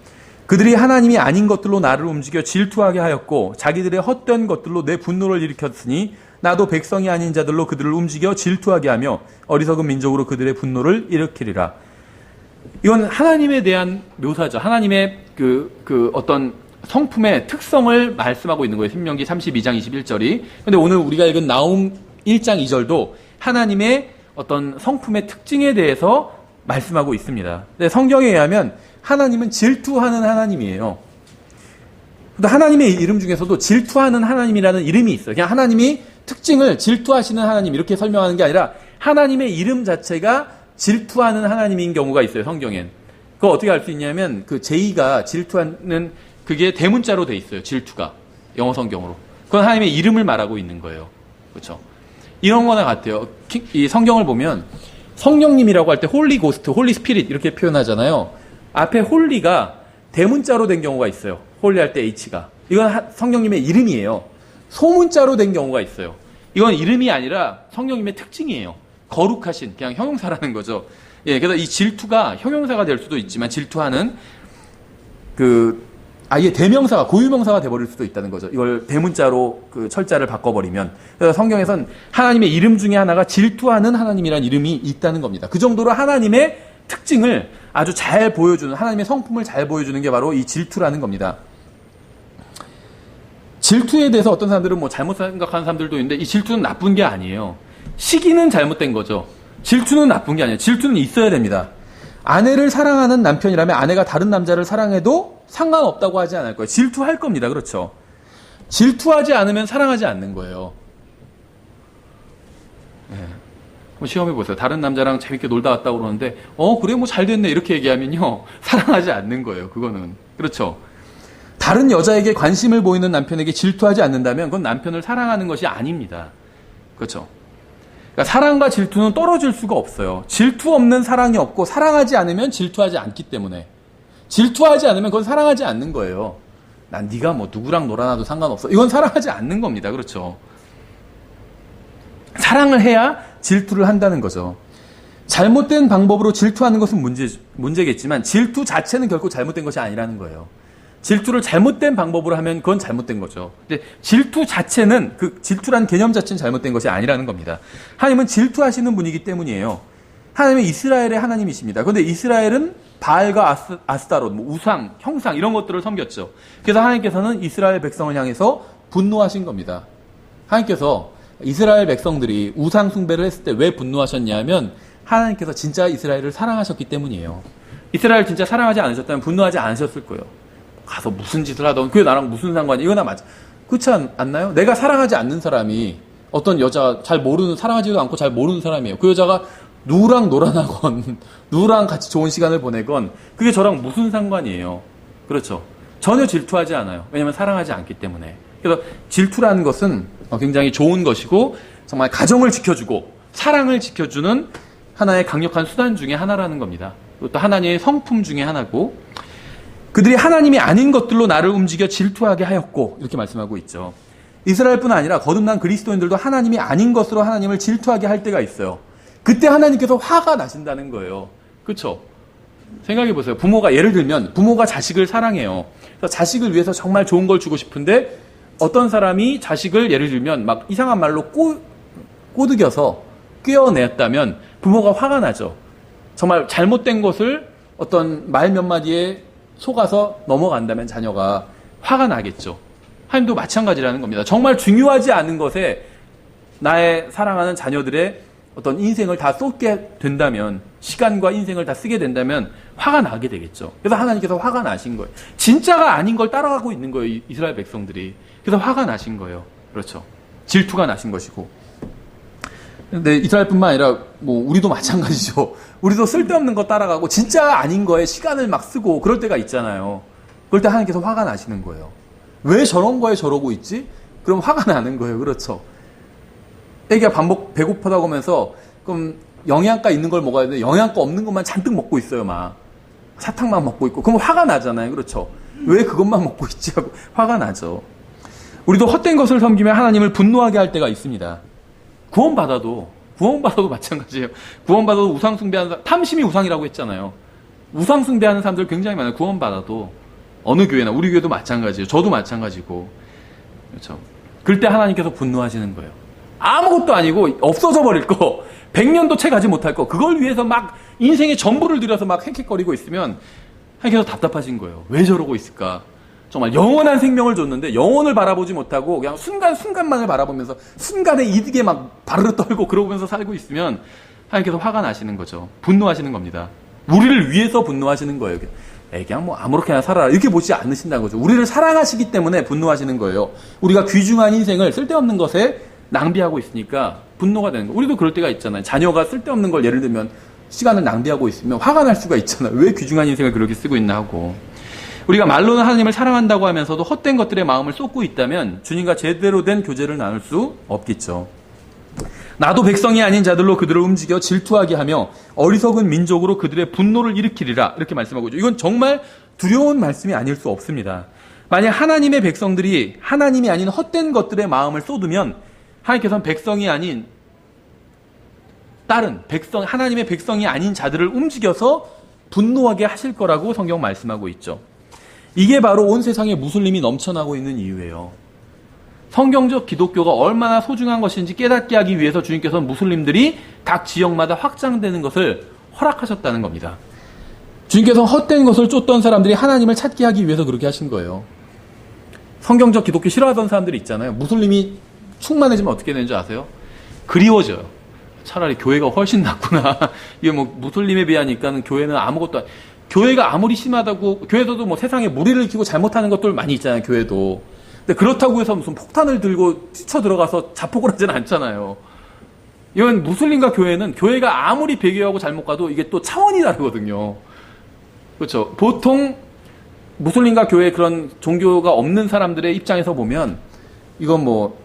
그들이 하나님이 아닌 것들로 나를 움직여 질투하게 하였고 자기들의 헛된 것들로 내 분노를 일으켰으니 나도 백성이 아닌 자들로 그들을 움직여 질투하게 하며 어리석은 민족으로 그들의 분노를 일으키리라. 이건 하나님에 대한 묘사죠. 하나님의 어떤 성품의 특성을 말씀하고 있는 거예요. 신명기 32장 21절이. 근데 오늘 우리가 읽은 나홈 1장 2절도 하나님의 어떤 성품의 특징에 대해서 말씀하고 있습니다. 근데 성경에 의하면 하나님은 질투하는 하나님이에요. 근데 하나님의 이름 중에서도 질투하는 하나님이라는 이름이 있어요. 그냥 하나님이 특징을 질투하시는 하나님 이렇게 설명하는 게 아니라 하나님의 이름 자체가 질투하는 하나님인 경우가 있어요, 성경엔. 그거 어떻게 알 수 있냐면, 제이가 질투하는, 그게 대문자로 돼 있어요, 질투가. 영어 성경으로. 그건 하나님의 이름을 말하고 있는 거예요. 그렇죠. 이런 거나 같아요. 이 성경을 보면, 성령님이라고 할 때 홀리 고스트, 홀리 스피릿 이렇게 표현하잖아요. 앞에 홀리가 대문자로 된 경우가 있어요. 홀리 할 때 H가. 이건 성령님의 이름이에요. 소문자로 된 경우가 있어요. 이건 이름이 아니라 성령님의 특징이에요. 거룩하신, 그냥 형용사라는 거죠. 예, 그래서 이 질투가 형용사가 될 수도 있지만 질투하는 아예 대명사가, 고유명사가 돼버릴 수도 있다는 거죠. 이걸 대문자로 철자를 바꿔버리면. 그래서 성경에선 하나님의 이름 중에 하나가 질투하는 하나님이라는 이름이 있다는 겁니다. 그 정도로 하나님의 특징을 아주 잘 보여주는, 하나님의 성품을 잘 보여주는 게 바로 이 질투라는 겁니다. 질투에 대해서 어떤 사람들은 뭐 잘못 생각하는 사람들도 있는데 이 질투는 나쁜 게 아니에요. 시기는 잘못된 거죠. 질투는 나쁜 게 아니에요. 질투는 있어야 됩니다. 아내를 사랑하는 남편이라면 아내가 다른 남자를 사랑해도 상관없다고 하지 않을 거예요. 질투할 겁니다. 그렇죠. 질투하지 않으면 사랑하지 않는 거예요. 네. 한번 시험해 보세요. 다른 남자랑 재밌게 놀다 왔다고 그러는데 그래 뭐 잘 됐네 이렇게 얘기하면요. 사랑하지 않는 거예요. 그거는. 그렇죠. 다른 여자에게 관심을 보이는 남편에게 질투하지 않는다면 그건 남편을 사랑하는 것이 아닙니다. 그렇죠. 그러니까 사랑과 질투는 떨어질 수가 없어요. 질투 없는 사랑이 없고 사랑하지 않으면 질투하지 않기 때문에. 질투하지 않으면 그건 사랑하지 않는 거예요. 난 네가 뭐 누구랑 놀아놔도 상관없어. 이건 사랑하지 않는 겁니다. 그렇죠. 사랑을 해야 질투를 한다는 거죠. 잘못된 방법으로 질투하는 것은 문제겠지만 질투 자체는 결코 잘못된 것이 아니라는 거예요. 질투를 잘못된 방법으로 하면 그건 잘못된 거죠. 근데 질투 자체는, 질투라는 개념 자체는 잘못된 것이 아니라는 겁니다. 하나님은 질투하시는 분이기 때문이에요. 하나님은 이스라엘의 하나님이십니다. 그런데 이스라엘은 바알과 아스타롯, 우상, 형상 이런 것들을 섬겼죠. 그래서 하나님께서는 이스라엘 백성을 향해서 분노하신 겁니다. 하나님께서 이스라엘 백성들이 우상 숭배를 했을 때 왜 분노하셨냐면 하나님께서 진짜 이스라엘을 사랑하셨기 때문이에요. 이스라엘 진짜 사랑하지 않으셨다면 분노하지 않으셨을 거예요. 가서 무슨 짓을 하던 그게 나랑 무슨 상관이 이거나 맞아. 그렇지 않나요? 내가 사랑하지 않는 사람이 어떤 여자 잘 모르는, 사랑하지도 않고 잘 모르는 사람이에요. 그 여자가 누구랑 놀아나건 누구랑 같이 좋은 시간을 보내건 그게 저랑 무슨 상관이에요. 그렇죠. 전혀 질투하지 않아요. 왜냐하면 사랑하지 않기 때문에. 그래서 질투라는 것은 굉장히 좋은 것이고 정말 가정을 지켜주고 사랑을 지켜주는 하나의 강력한 수단 중에 하나라는 겁니다. 또 하나님의 성품 중에 하나고, 그들이 하나님이 아닌 것들로 나를 움직여 질투하게 하였고, 이렇게 말씀하고 있죠. 이스라엘뿐 아니라 거듭난 그리스도인들도 하나님이 아닌 것으로 하나님을 질투하게 할 때가 있어요. 그때 하나님께서 화가 나신다는 거예요. 그렇죠? 생각해 보세요. 부모가, 예를 들면 부모가 자식을 사랑해요. 그래서 자식을 위해서 정말 좋은 걸 주고 싶은데 어떤 사람이 자식을 예를 들면 막 이상한 말로 꼬드겨서 꿰어냈다면 부모가 화가 나죠. 정말 잘못된 것을 어떤 말 몇 마디에 속아서 넘어간다면 자녀가 화가 나겠죠. 하나님도 마찬가지라는 겁니다. 정말 중요하지 않은 것에 나의 사랑하는 자녀들의 어떤 인생을 다 쏟게 된다면, 시간과 인생을 다 쓰게 된다면 화가 나게 되겠죠. 그래서 하나님께서 화가 나신 거예요. 진짜가 아닌 걸 따라가고 있는 거예요, 이스라엘 백성들이. 그래서 화가 나신 거예요. 그렇죠. 질투가 나신 것이고. 근데 이스라엘뿐만 아니라 뭐 우리도 마찬가지죠. 우리도 쓸데없는 거 따라가고 진짜 아닌 거에 시간을 막 쓰고 그럴 때가 있잖아요. 그럴 때 하나님께서 화가 나시는 거예요. 왜 저런 거에 저러고 있지? 그럼 화가 나는 거예요. 그렇죠. 애기가 배고프다고 하면서 그럼 영양가 있는 걸 먹어야 되는데 영양가 없는 것만 잔뜩 먹고 있어요. 막 사탕만 먹고 있고. 그럼 화가 나잖아요. 그렇죠. 왜 그것만 먹고 있지 하고 화가 나죠. 우리도 헛된 것을 섬기며 하나님을 분노하게 할 때가 있습니다. 구원받아도 마찬가지예요. 구원받아도 우상 숭배하는 사람, 탐심이 우상이라고 했잖아요. 우상 숭배하는 사람들 굉장히 많아요. 구원받아도. 어느 교회나, 우리 교회도 마찬가지예요. 저도 마찬가지고. 그렇죠. 그럴 때 하나님께서 분노하시는 거예요. 아무것도 아니고 없어져 버릴 거, 100년도 채 가지 못할 거, 그걸 위해서 막 인생의 전부를 들여서 막 헥헥거리고 있으면 하나님께서 답답하신 거예요. 왜 저러고 있을까? 정말 영원한 생명을 줬는데 영원을 바라보지 못하고 그냥 순간순간만을 바라보면서 순간의 이득에 막 바르르 떨고 그러면서 살고 있으면 하나님께서 화가 나시는 거죠. 분노하시는 겁니다. 우리를 위해서 분노하시는 거예요. 그냥 뭐 아무렇게나 살아라 이렇게 보지 않으신다는 거죠. 우리를 사랑하시기 때문에 분노하시는 거예요. 우리가 귀중한 인생을 쓸데없는 것에 낭비하고 있으니까 분노가 되는 거예요. 우리도 그럴 때가 있잖아요. 자녀가 쓸데없는 걸 예를 들면 시간을 낭비하고 있으면 화가 날 수가 있잖아요. 왜 귀중한 인생을 그렇게 쓰고 있나 하고. 우리가 말로는 하나님을 사랑한다고 하면서도 헛된 것들의 마음을 쏟고 있다면 주님과 제대로 된 교제를 나눌 수 없겠죠. 나도 백성이 아닌 자들로 그들을 움직여 질투하게 하며 어리석은 민족으로 그들의 분노를 일으키리라 이렇게 말씀하고 있죠. 이건 정말 두려운 말씀이 아닐 수 없습니다. 만약 하나님의 백성들이 하나님이 아닌 헛된 것들의 마음을 쏟으면 하나님께서는 백성이 아닌 하나님의 백성이 아닌 자들을 움직여서 분노하게 하실 거라고 성경 말씀하고 있죠. 이게 바로 온 세상에 무슬림이 넘쳐나고 있는 이유예요. 성경적 기독교가 얼마나 소중한 것인지 깨닫게 하기 위해서 주님께서는 무슬림들이 각 지역마다 확장되는 것을 허락하셨다는 겁니다. 주님께서는 헛된 것을 쫓던 사람들이 하나님을 찾게 하기 위해서 그렇게 하신 거예요. 성경적 기독교 싫어하던 사람들이 있잖아요. 무슬림이 충만해지면 어떻게 되는 줄 아세요? 그리워져요. 차라리 교회가 훨씬 낫구나. 이게 뭐 무슬림에 비하니까는 교회는 아무것도 교회가 아무리 심하다고, 교회에서도 뭐 세상에 무리를 키고 잘못하는 것들 많이 있잖아요, 교회도. 근데 그렇다고 해서 무슨 폭탄을 들고 스쳐 들어가서 자폭을 하지는 않잖아요. 이건 무슬림과 교회는 교회가 아무리 배교하고 잘못 가도 이게 또 차원이 다르거든요. 그렇죠. 보통 무슬림과 교회 그런 종교가 없는 사람들의 입장에서 보면 이건 뭐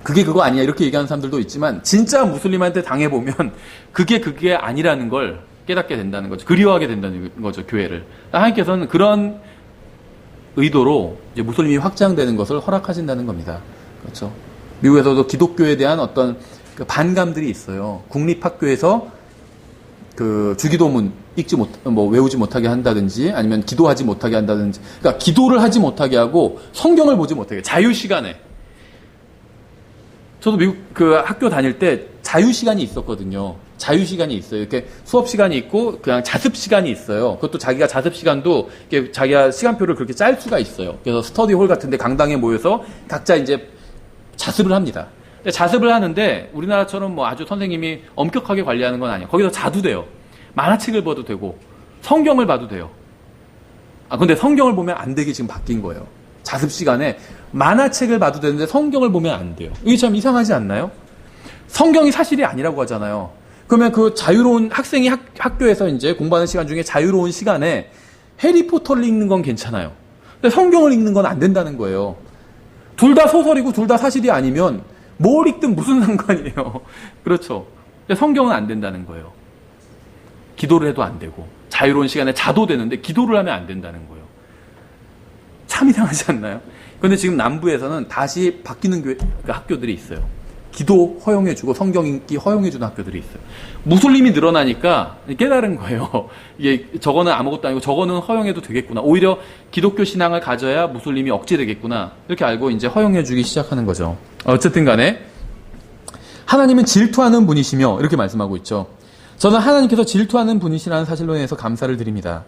그게 그거 아니야 이렇게 얘기하는 사람들도 있지만 진짜 무슬림한테 당해보면 그게 아니라는 걸 깨닫게 된다는 거죠. 그리워하게 된다는 거죠, 교회를. 하나님께서는 그런 의도로 이제 무슬림이 확장되는 것을 허락하신다는 겁니다. 그렇죠. 미국에서도 기독교에 대한 어떤 반감들이 있어요. 국립학교에서 주기도문 외우지 못하게 한다든지 아니면 기도하지 못하게 한다든지. 그러니까 기도를 하지 못하게 하고 성경을 보지 못하게. 자유시간에. 저도 미국 학교 다닐 때 자유시간이 있었거든요. 자유시간이 있어요. 이렇게 수업시간이 있고, 그냥 자습시간이 있어요. 그것도 자기가 자습시간도, 자기가 시간표를 그렇게 짤 수가 있어요. 그래서 스터디홀 같은데 강당에 모여서 각자 이제 자습을 합니다. 근데 자습을 하는데, 우리나라처럼 뭐 아주 선생님이 엄격하게 관리하는 건 아니에요. 거기서 자도 돼요. 만화책을 봐도 되고, 성경을 봐도 돼요. 근데 성경을 보면 안 되게 지금 바뀐 거예요. 자습 시간에 만화책을 봐도 되는데 성경을 보면 안 돼요. 이게 참 이상하지 않나요? 성경이 사실이 아니라고 하잖아요. 그러면 그 자유로운 학생이 학교에서 이제 공부하는 시간 중에 자유로운 시간에 해리포터를 읽는 건 괜찮아요. 근데 성경을 읽는 건 안 된다는 거예요. 둘 다 소설이고 둘 다 사실이 아니면 뭘 읽든 무슨 상관이에요. 그렇죠. 근데 성경은 안 된다는 거예요. 기도를 해도 안 되고 자유로운 시간에 자도 되는데 기도를 하면 안 된다는 거예요. 참 이상하지 않나요? 그런데 지금 남부에서는 다시 바뀌는 학교들이 있어요. 기도 허용해주고 성경 읽기 허용해주는 학교들이 있어요. 무슬림이 늘어나니까 깨달은 거예요. 이게 저거는 아무것도 아니고 저거는 허용해도 되겠구나. 오히려 기독교 신앙을 가져야 무슬림이 억제되겠구나. 이렇게 알고 이제 허용해주기 시작하는 거죠. 어쨌든 간에 하나님은 질투하는 분이시며 이렇게 말씀하고 있죠. 저는 하나님께서 질투하는 분이시라는 사실로 인해서 감사를 드립니다.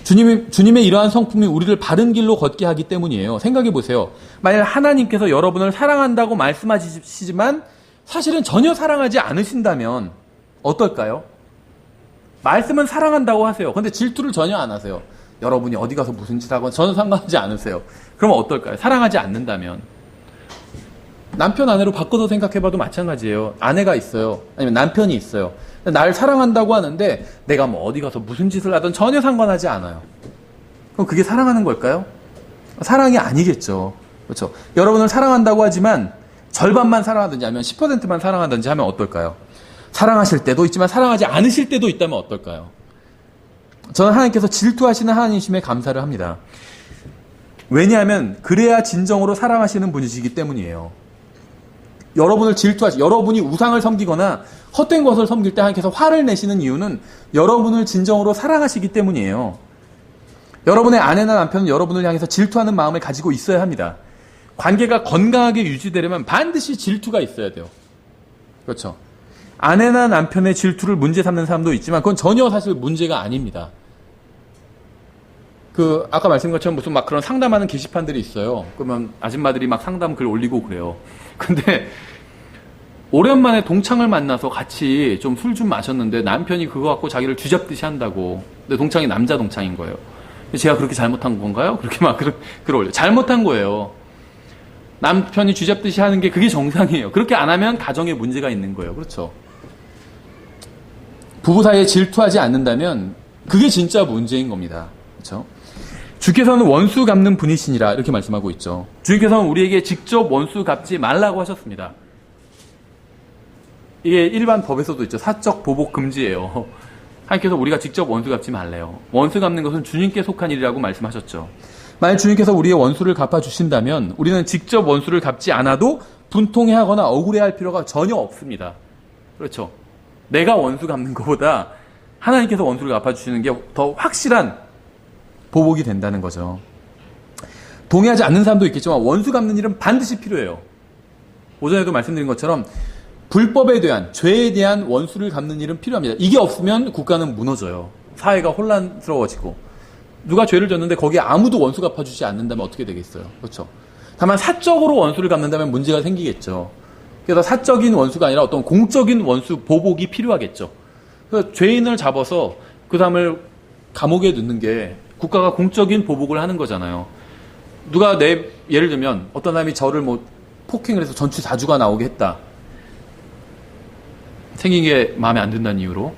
주님의 이러한 성품이 우리를 바른 길로 걷게 하기 때문이에요. 생각해 보세요. 만약 하나님께서 여러분을 사랑한다고 말씀하시지만 사실은 전혀 사랑하지 않으신다면 어떨까요? 말씀은 사랑한다고 하세요. 그런데 질투를 전혀 안 하세요. 여러분이 어디 가서 무슨 짓 하건 전혀 상관하지 않으세요. 그러면 어떨까요? 사랑하지 않는다면. 남편 아내로 바꿔서 생각해봐도 마찬가지예요. 아내가 있어요. 아니면 남편이 있어요. 날 사랑한다고 하는데 내가 뭐 어디 가서 무슨 짓을 하든 전혀 상관하지 않아요. 그럼 그게 사랑하는 걸까요? 사랑이 아니겠죠. 그렇죠. 여러분을 사랑한다고 하지만 절반만 사랑하든지 아니면 10%만 사랑하든지 하면 어떨까요? 사랑하실 때도 있지만 사랑하지 않으실 때도 있다면 어떨까요? 저는 하나님께서 질투하시는 하나님이심에 감사를 합니다. 왜냐하면 그래야 진정으로 사랑하시는 분이시기 때문이에요. 여러분을 여러분이 우상을 섬기거나 헛된 것을 섬길 때 하나님께서 화를 내시는 이유는 여러분을 진정으로 사랑하시기 때문이에요. 여러분의 아내나 남편은 여러분을 향해서 질투하는 마음을 가지고 있어야 합니다. 관계가 건강하게 유지되려면 반드시 질투가 있어야 돼요. 그렇죠. 아내나 남편의 질투를 문제 삼는 사람도 있지만 그건 전혀 사실 문제가 아닙니다. 아까 말씀드린 것처럼 무슨 막 그런 상담하는 게시판들이 있어요. 그러면 아줌마들이 막 상담 글 올리고 그래요. 근데 오랜만에 동창을 만나서 같이 좀 술 좀 마셨는데 남편이 그거 갖고 자기를 쥐잡듯이 한다고. 근데 동창이 남자 동창인 거예요. 제가 그렇게 잘못한 건가요? 그렇게 막 글을 올려요. 잘못한 거예요. 남편이 쥐잡듯이 하는 게 그게 정상이에요. 그렇게 안 하면 가정에 문제가 있는 거예요. 그렇죠. 부부 사이에 질투하지 않는다면 그게 진짜 문제인 겁니다. 그렇죠. 주께서는 원수 갚는 분이시니라 이렇게 말씀하고 있죠. 주님께서는 우리에게 직접 원수 갚지 말라고 하셨습니다. 이게 일반 법에서도 있죠. 사적 보복 금지예요. 하나님께서 우리가 직접 원수 갚지 말래요. 원수 갚는 것은 주님께 속한 일이라고 말씀하셨죠. 만약 주님께서 우리의 원수를 갚아주신다면 우리는 직접 원수를 갚지 않아도 분통해하거나 억울해할 필요가 전혀 없습니다. 그렇죠. 내가 원수 갚는 것보다 하나님께서 원수를 갚아주시는 게 더 확실한 보복이 된다는 거죠. 동의하지 않는 사람도 있겠지만 원수 갚는 일은 반드시 필요해요. 오전에도 말씀드린 것처럼 불법에 대한, 죄에 대한 원수를 갚는 일은 필요합니다. 이게 없으면 국가는 무너져요. 사회가 혼란스러워지고. 누가 죄를 졌는데 거기에 아무도 원수 갚아주지 않는다면 어떻게 되겠어요? 그렇죠. 다만 사적으로 원수를 갚는다면 문제가 생기겠죠. 그래서 사적인 원수가 아니라 어떤 공적인 원수 보복이 필요하겠죠. 그래서 죄인을 잡아서 그 사람을 감옥에 넣는 게 국가가 공적인 보복을 하는 거잖아요. 누가 예를 들면 어떤 사람이 저를 폭행을 해서 전치 4주가 나오게 했다. 생긴 게 마음에 안 든다는 이유로.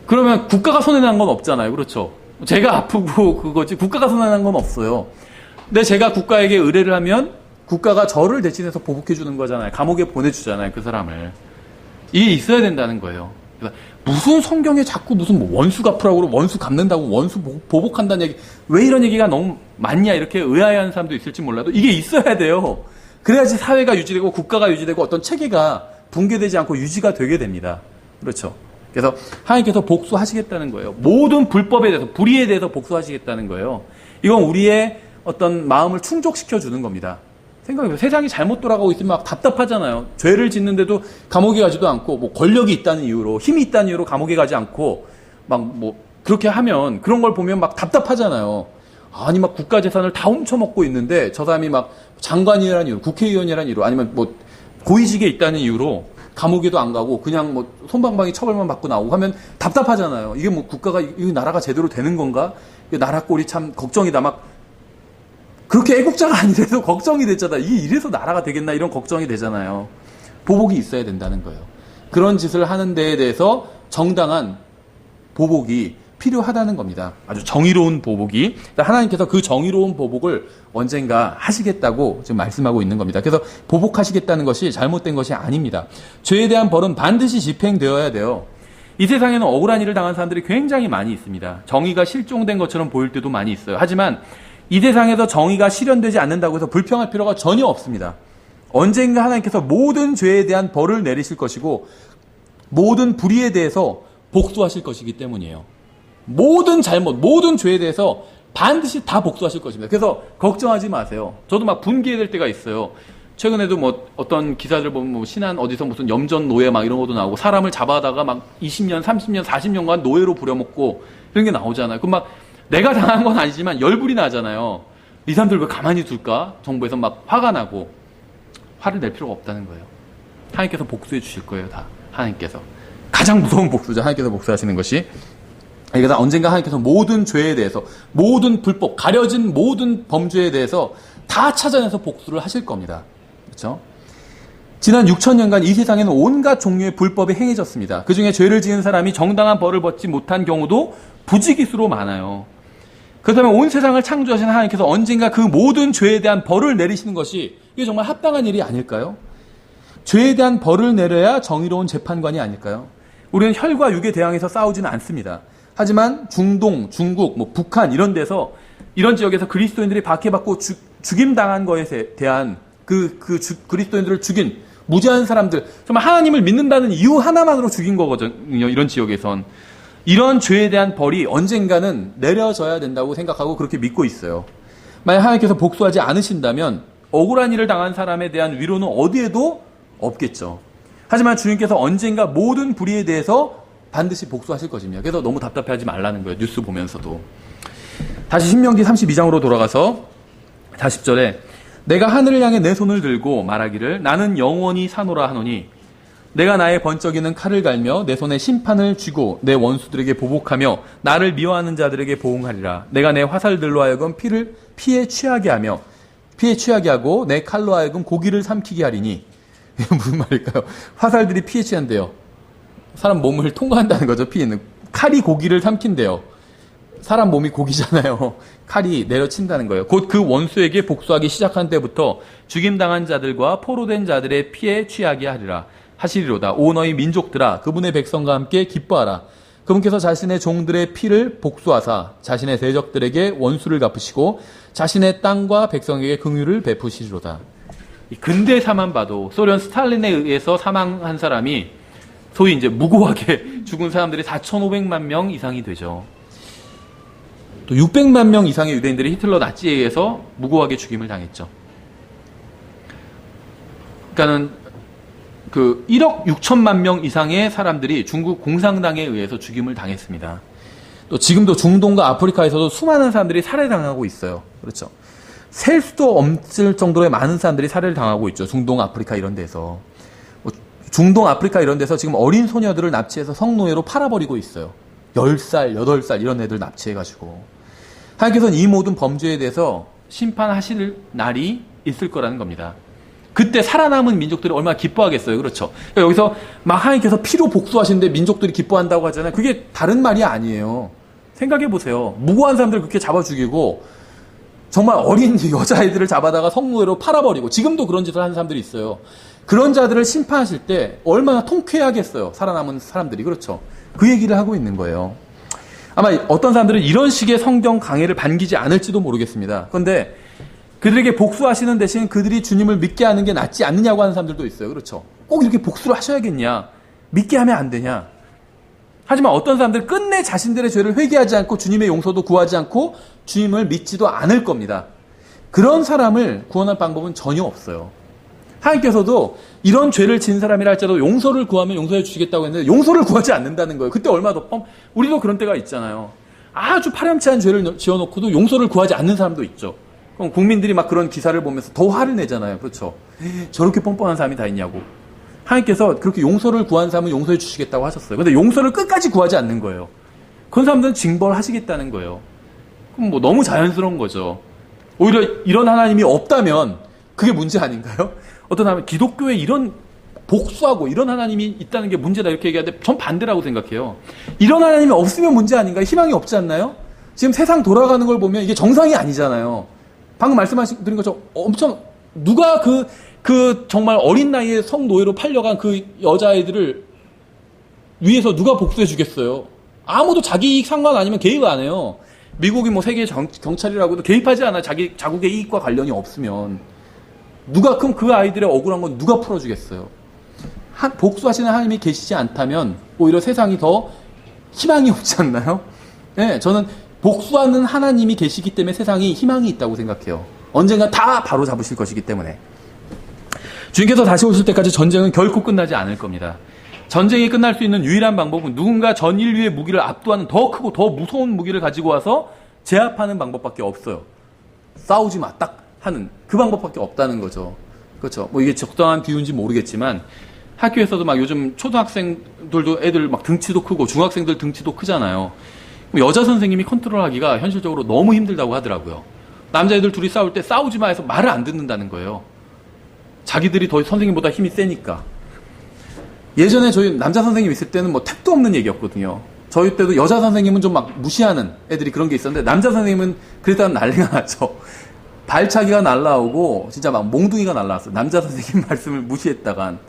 그러면 국가가 손해난 건 없잖아요. 그렇죠. 제가 아프고 그거지 국가가 손해난 건 없어요. 근데 제가 국가에게 의뢰를 하면 국가가 저를 대신해서 보복해 주는 거잖아요. 감옥에 보내주잖아요. 그 사람을. 이게 있어야 된다는 거예요. 그러니까 무슨 성경에 자꾸 무슨 원수 갚으라고 그러고 원수 갚는다고 원수 보복한다는 얘기, 왜 이런 얘기가 너무 많냐 이렇게 의아해하는 사람도 있을지 몰라도 이게 있어야 돼요. 그래야지 사회가 유지되고 국가가 유지되고 어떤 체계가 붕괴되지 않고 유지가 되게 됩니다. 그렇죠. 그래서 하나님께서 복수하시겠다는 거예요. 모든 불법에 대해서, 불의에 대해서 복수하시겠다는 거예요. 이건 우리의 어떤 마음을 충족시켜 주는 겁니다. 생각해보세요. 세상이 잘못 돌아가고 있으면 막 답답하잖아요. 죄를 짓는데도 감옥에 가지도 않고, 권력이 있다는 이유로, 힘이 있다는 이유로 감옥에 가지 않고, 그렇게 하면, 그런 걸 보면 막 답답하잖아요. 아니, 국가 재산을 다 훔쳐먹고 있는데, 저 사람이 장관이라는 이유로, 국회의원이라는 이유로, 아니면 고위직에 있다는 이유로, 감옥에도 안 가고, 그냥 솜방망이 처벌만 받고 나오고 하면 답답하잖아요. 이게 국가가, 이 나라가 제대로 되는 건가? 나라 꼴이 참 걱정이다. 그렇게 애국자가 아니래도 걱정이 됐잖아. 이게 이래서 나라가 되겠나 이런 걱정이 되잖아요. 보복이 있어야 된다는 거예요. 그런 짓을 하는 데에 대해서 정당한 보복이 필요하다는 겁니다. 아주 정의로운 보복이. 하나님께서 그 정의로운 보복을 언젠가 하시겠다고 지금 말씀하고 있는 겁니다. 그래서 보복하시겠다는 것이 잘못된 것이 아닙니다. 죄에 대한 벌은 반드시 집행되어야 돼요. 이 세상에는 억울한 일을 당한 사람들이 굉장히 많이 있습니다. 정의가 실종된 것처럼 보일 때도 많이 있어요. 하지만 이 세상에서 정의가 실현되지 않는다고 해서 불평할 필요가 전혀 없습니다. 언젠가 하나님께서 모든 죄에 대한 벌을 내리실 것이고 모든 불의에 대해서 복수하실 것이기 때문이에요. 모든 잘못, 모든 죄에 대해서 반드시 다 복수하실 것입니다. 그래서 걱정하지 마세요. 저도 막 분개될 때가 있어요. 최근에도 뭐 어떤 기사들 보면 뭐 신안 어디서 무슨 염전 노예 막 이런 것도 나오고 사람을 잡아다가 막 20년, 30년, 40년간 노예로 부려먹고 이런 게 나오잖아요. 그럼 막 내가 당한 건 아니지만 열불이 나잖아요. 이 사람들 왜 가만히 둘까? 정부에서 막 화가 나고 화를 낼 필요가 없다는 거예요. 하나님께서 복수해 주실 거예요. 다 하나님께서. 가장 무서운 복수죠. 하나님께서 복수하시는 것이. 그러니까 언젠가 하나님께서 모든 죄에 대해서 모든 불법, 가려진 모든 범죄에 대해서 다 찾아내서 복수를 하실 겁니다. 그렇죠? 지난 6,000년간 이 세상에는 온갖 종류의 불법이 행해졌습니다. 그중에 죄를 지은 사람이 정당한 벌을 받지 못한 경우도 부지기수로 많아요. 그렇다면 온 세상을 창조하신 하나님께서 언젠가 그 모든 죄에 대한 벌을 내리시는 것이 이게 정말 합당한 일이 아닐까요? 죄에 대한 벌을 내려야 정의로운 재판관이 아닐까요? 우리는 혈과 육에 대항해서 싸우지는 않습니다. 하지만 중동, 중국, 뭐 북한 이런 데서 이런 지역에서 그리스도인들이 박해받고 죽임당한 것에 대한 그리스도인들을 죽인 무죄한 사람들, 정말 하나님을 믿는다는 이유 하나만으로 죽인 거거든요. 이런 지역에선. 이런 죄에 대한 벌이 언젠가는 내려져야 된다고 생각하고 그렇게 믿고 있어요. 만약 하나님께서 복수하지 않으신다면 억울한 일을 당한 사람에 대한 위로는 어디에도 없겠죠. 하지만 주님께서 언젠가 모든 불의에 대해서 반드시 복수하실 것입니다. 그래서 너무 답답해하지 말라는 거예요. 뉴스 보면서도. 다시 신명기 32장으로 돌아가서 40절에 내가 하늘을 향해 내 손을 들고 말하기를 나는 영원히 사노라 하노니 내가 나의 번쩍이는 칼을 갈며 내 손에 심판을 쥐고 내 원수들에게 보복하며 나를 미워하는 자들에게 보응하리라. 내가 내 화살들로 하여금 피에 취하게 하고 내 칼로 하여금 고기를 삼키게 하리니. 이게 무슨 말일까요? 화살들이 피에 취한대요. 사람 몸을 통과한다는 거죠. 피에는. 칼이 고기를 삼킨대요. 사람 몸이 고기잖아요. 칼이 내려친다는 거예요. 곧 그 원수에게 복수하기 시작한 때부터 죽임당한 자들과 포로된 자들의 피에 취하게 하시리로다. 오 너희 민족들아 그분의 백성과 함께 기뻐하라. 그분께서 자신의 종들의 피를 복수하사 자신의 대적들에게 원수를 갚으시고 자신의 땅과 백성에게 긍휼을 베푸시리로다. 이 근대사만 봐도 소련 스탈린에 의해서 사망한 사람이 소위 이제 무고하게 죽은 사람들이 4,500만 명 이상이 되죠. 또 600만 명 이상의 유대인들이 히틀러 나치에 의해서 무고하게 죽임을 당했죠. 그러니까는 그 1억 6천만 명 이상의 사람들이 중국 공산당에 의해서 죽임을 당했습니다. 또 지금도 중동과 아프리카에서도 수많은 사람들이 살해당하고 있어요. 그렇죠. 셀 수도 없을 정도의 많은 사람들이 살해를 당하고 있죠. 중동, 아프리카 이런 데서. 중동, 아프리카 이런 데서 지금 어린 소녀들을 납치해서 성노예로 팔아버리고 있어요. 10살, 8살 이런 애들 납치해가지고. 하나님께서는 이 모든 범죄에 대해서 심판하실 날이 있을 거라는 겁니다. 그때 살아남은 민족들이 얼마나 기뻐하겠어요. 그렇죠. 그러니까 여기서 막 하나님께서 피로 복수하시는데 민족들이 기뻐한다고 하잖아요. 그게 다른 말이 아니에요. 생각해보세요. 무고한 사람들 그렇게 잡아 죽이고 정말 어린 여자아이들을 잡아다가 성노예로 팔아버리고 지금도 그런 짓을 하는 사람들이 있어요. 그런 자들을 심판하실 때 얼마나 통쾌하겠어요. 살아남은 사람들이. 그렇죠. 그 얘기를 하고 있는 거예요. 아마 어떤 사람들은 이런 식의 성경 강해를 반기지 않을지도 모르겠습니다. 그런데 그들에게 복수하시는 대신 그들이 주님을 믿게 하는 게 낫지 않느냐고 하는 사람들도 있어요. 그렇죠. 꼭 이렇게 복수를 하셔야겠냐. 믿게 하면 안 되냐. 하지만 어떤 사람들은 끝내 자신들의 죄를 회개하지 않고 주님의 용서도 구하지 않고 주님을 믿지도 않을 겁니다. 그런 사람을 구원할 방법은 전혀 없어요. 하나님께서도 이런 죄를 지은 사람이라 할지라도 용서를 구하면 용서해 주시겠다고 했는데 용서를 구하지 않는다는 거예요. 그때 얼마나 더 우리도 그런 때가 있잖아요. 아주 파렴치한 죄를 지어놓고도 용서를 구하지 않는 사람도 있죠. 그럼 국민들이 막 그런 기사를 보면서 더 화를 내잖아요. 그렇죠. 저렇게 뻔뻔한 사람이 다 있냐고. 하나님께서 그렇게 용서를 구한 사람은 용서해 주시겠다고 하셨어요. 근데 용서를 끝까지 구하지 않는 거예요. 그런 사람들은 징벌하시겠다는 거예요. 그럼 뭐 너무 자연스러운 거죠. 오히려 이런 하나님이 없다면 그게 문제 아닌가요? 어떤 사람은 기독교에 이런 복수하고 이런 하나님이 있다는 게 문제다 이렇게 얘기하는데 전 반대라고 생각해요. 이런 하나님이 없으면 문제 아닌가요? 희망이 없지 않나요? 지금 세상 돌아가는 걸 보면 이게 정상이 아니잖아요. 방금 말씀드린 것처럼 엄청 누가 그 정말 어린 나이에 성노예로 팔려간 그 여자아이들을 위해서 누가 복수해 주겠어요? 아무도 자기 이익 상관 아니면 개입 안 해요. 미국이 뭐 세계 경찰이라고 해도 개입하지 않아요. 자국의 이익과 관련이 없으면. 누가 그럼 그 아이들의 억울한 건 누가 풀어주겠어요? 복수하시는 하나님이 계시지 않다면 오히려 세상이 더 희망이 없지 않나요? 네, 저는 복수하는 하나님이 계시기 때문에 세상이 희망이 있다고 생각해요. 언젠가 다 바로 잡으실 것이기 때문에. 주님께서 다시 오실 때까지 전쟁은 결코 끝나지 않을 겁니다. 전쟁이 끝날 수 있는 유일한 방법은 누군가 전 인류의 무기를 압도하는 더 크고 더 무서운 무기를 가지고 와서 제압하는 방법밖에 없어요. 싸우지 마, 딱 하는 그 방법밖에 없다는 거죠. 그렇죠. 뭐 이게 적당한 비유인지 모르겠지만 학교에서도 막 요즘 초등학생들도 애들 막 등치도 크고 중학생들 등치도 크잖아요. 여자 선생님이 컨트롤하기가 현실적으로 너무 힘들다고 하더라고요. 남자애들 둘이 싸울 때 싸우지 마 해서 말을 안 듣는다는 거예요. 자기들이 더 선생님보다 힘이 세니까. 예전에 저희 남자 선생님 있을 때는 뭐 택도 없는 얘기였거든요. 저희 때도 여자 선생님은 좀 막 무시하는 애들이 그런 게 있었는데 남자 선생님은 그랬다면 난리가 나죠. 발차기가 날라오고 진짜 막 몽둥이가 날라왔어요. 남자 선생님 말씀을 무시했다간.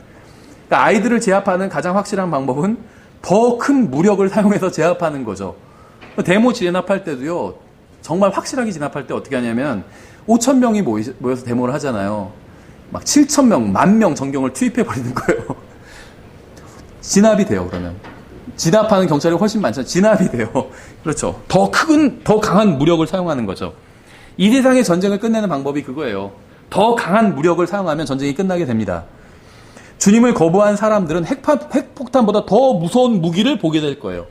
그러니까 아이들을 제압하는 가장 확실한 방법은 더 큰 무력을 사용해서 제압하는 거죠. 데모 진압할 때도요. 정말 확실하게 진압할 때 어떻게 하냐면 5,000명이 모여서 데모를 하잖아요. 막 7,000명, 10,000명 전경을 투입해버리는 거예요. 진압이 돼요, 그러면. 진압하는 경찰이 훨씬 많잖아요. 진압이 돼요. 그렇죠. 더 강한 무력을 사용하는 거죠. 이 세상의 전쟁을 끝내는 방법이 그거예요. 더 강한 무력을 사용하면 전쟁이 끝나게 됩니다. 주님을 거부한 사람들은 핵폭탄보다 더 무서운 무기를 보게 될 거예요.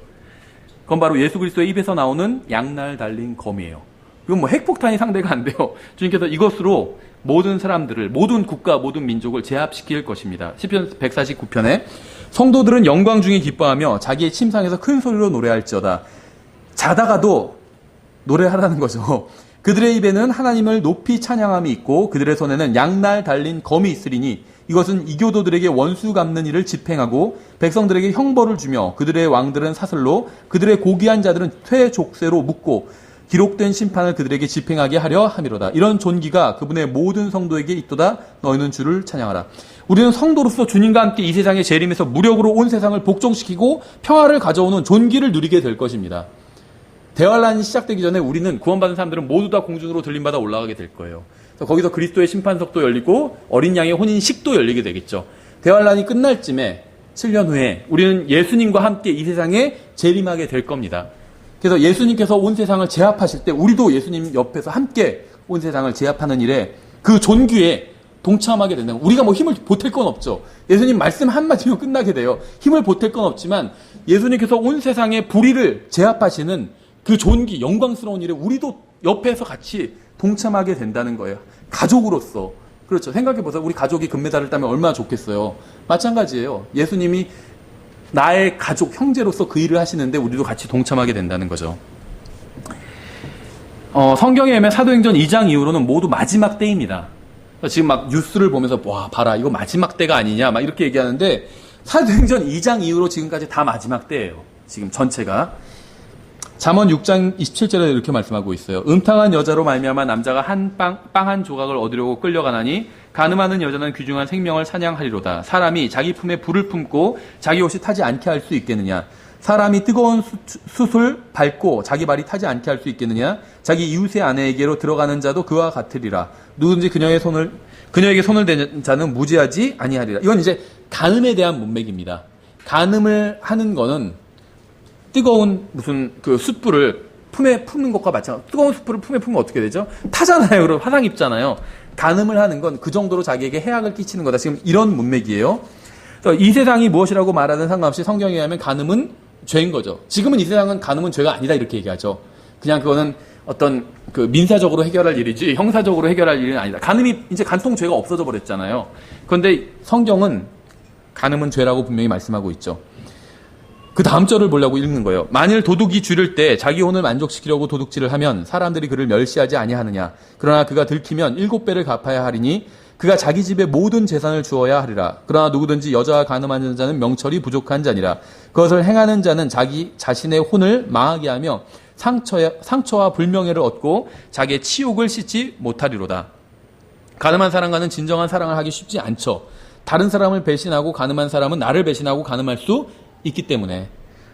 그건 바로 예수 그리스도의 입에서 나오는 양날 달린 검이에요. 이건 뭐 핵폭탄이 상대가 안 돼요. 주님께서 이것으로 모든 사람들을, 모든 국가, 모든 민족을 제압시킬 것입니다. 시편 149편에 성도들은 영광 중에 기뻐하며 자기의 침상에서 큰 소리로 노래할지어다. 자다가도 노래하라는 거죠. 그들의 입에는 하나님을 높이 찬양함이 있고 그들의 손에는 양날 달린 검이 있으리니 이것은 이교도들에게 원수 갚는 일을 집행하고 백성들에게 형벌을 주며 그들의 왕들은 사슬로 그들의 고귀한 자들은 퇴족세로 묶고 기록된 심판을 그들에게 집행하게 하려 함이로다. 이런 존귀가 그분의 모든 성도에게 있도다. 너희는 주를 찬양하라. 우리는 성도로서 주님과 함께 이 세상의 재림에서 무력으로 온 세상을 복종시키고 평화를 가져오는 존귀를 누리게 될 것입니다. 대환란이 시작되기 전에 우리는 구원받은 사람들은 모두 다 공중으로 들림받아 올라가게 될 거예요. 거기서 그리스도의 심판석도 열리고 어린 양의 혼인식도 열리게 되겠죠. 대환란이 끝날 쯤에 7년 후에 우리는 예수님과 함께 이 세상에 재림하게 될 겁니다. 그래서 예수님께서 온 세상을 제압하실 때 우리도 예수님 옆에서 함께 온 세상을 제압하는 일에 그 존귀에 동참하게 된다면 우리가 뭐 힘을 보탤 건 없죠. 예수님 말씀 한마디면 끝나게 돼요. 힘을 보탤 건 없지만 예수님께서 온 세상의 불의를 제압하시는 그 존귀, 영광스러운 일에 우리도 옆에서 같이 동참하게 된다는 거예요. 가족으로서. 그렇죠. 생각해보세요. 우리 가족이 금메달을 따면 얼마나 좋겠어요. 마찬가지예요. 예수님이 나의 가족, 형제로서 그 일을 하시는데 우리도 같이 동참하게 된다는 거죠. 성경에 의하면 사도행전 2장 이후로는 모두 마지막 때입니다. 지금 막 뉴스를 보면서 와 봐라 이거 마지막 때가 아니냐 막 이렇게 얘기하는데 사도행전 2장 이후로 지금까지 다 마지막 때예요. 지금 전체가. 잠언 6장 27절에 이렇게 말씀하고 있어요. 음탕한 여자로 말미암아 남자가 빵 한 조각을 얻으려고 끌려가나니 간음하는 여자는 귀중한 생명을 사냥하리로다. 사람이 자기 품에 불을 품고 자기 옷이 타지 않게 할 수 있겠느냐. 사람이 뜨거운 숯을 밟고 자기 발이 타지 않게 할 수 있겠느냐. 자기 이웃의 아내에게로 들어가는 자도 그와 같으리라. 누군지 그녀에게 손을 대는 자는 무죄하지 아니하리라. 이건 이제 간음에 대한 문맥입니다. 간음을 하는 거는 뜨거운 무슨 그 숯불을 품에 품는 것과 마찬가지. 뜨거운 숯불을 품에 품으면 어떻게 되죠? 타잖아요. 그럼 화상 입잖아요. 간음을 하는 건 그 정도로 자기에게 해악을 끼치는 거다. 지금 이런 문맥이에요. 그래서 이 세상이 무엇이라고 말하든 상관없이 성경에 의하면 간음은 죄인 거죠. 지금은 이 세상은 간음은 죄가 아니다 이렇게 얘기하죠. 그냥 그거는 어떤 그 민사적으로 해결할 일이지 형사적으로 해결할 일은 아니다. 간음이 이제 간통죄가 없어져 버렸잖아요. 그런데 성경은 간음은 죄라고 분명히 말씀하고 있죠. 그 다음 절을 보려고 읽는 거예요. 만일 도둑이 줄일 때 자기 혼을 만족시키려고 도둑질을 하면 사람들이 그를 멸시하지 아니하느냐. 그러나 그가 들키면 7배를 갚아야 하리니 그가 자기 집의 모든 재산을 주어야 하리라. 그러나 누구든지 여자와 간음하는 자는 명철이 부족한 자니라. 그것을 행하는 자는 자기 자신의 혼을 망하게 하며 상처와 불명예를 얻고 자기의 치욕을 씻지 못하리로다. 간음한 사람과는 진정한 사랑을 하기 쉽지 않죠. 다른 사람을 배신하고 간음한 사람은 나를 배신하고 간음할 수 있기 때문에.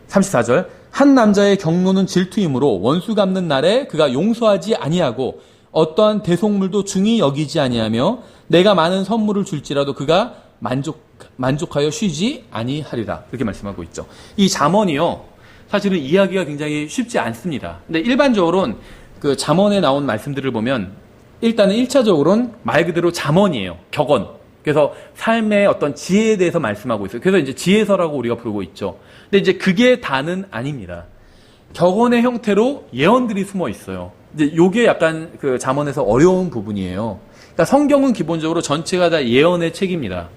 34절 한 남자의 경노는 질투이므로 원수 갚는 날에 그가 용서하지 아니하고 어떠한 대속물도 중히 여기지 아니하며 내가 많은 선물을 줄지라도 그가 만족하여 쉬지 아니하리라. 이렇게 말씀하고 있죠. 이 잠언이요, 사실은 이해하기가 굉장히 쉽지 않습니다. 근데 일반적으로는 그 잠언에 나온 말씀들을 보면 일단은 1차적으로는 말 그대로 잠언이에요. 격언. 그래서 삶의 어떤 지혜에 대해서 말씀하고 있어요. 그래서 이제 지혜서라고 우리가 부르고 있죠. 근데 이제 그게 다는 아닙니다. 격언의 형태로 예언들이 숨어 있어요. 이제 요게 약간 그 잠언에서 어려운 부분이에요. 그러니까 성경은 기본적으로 전체가 다 예언의 책입니다.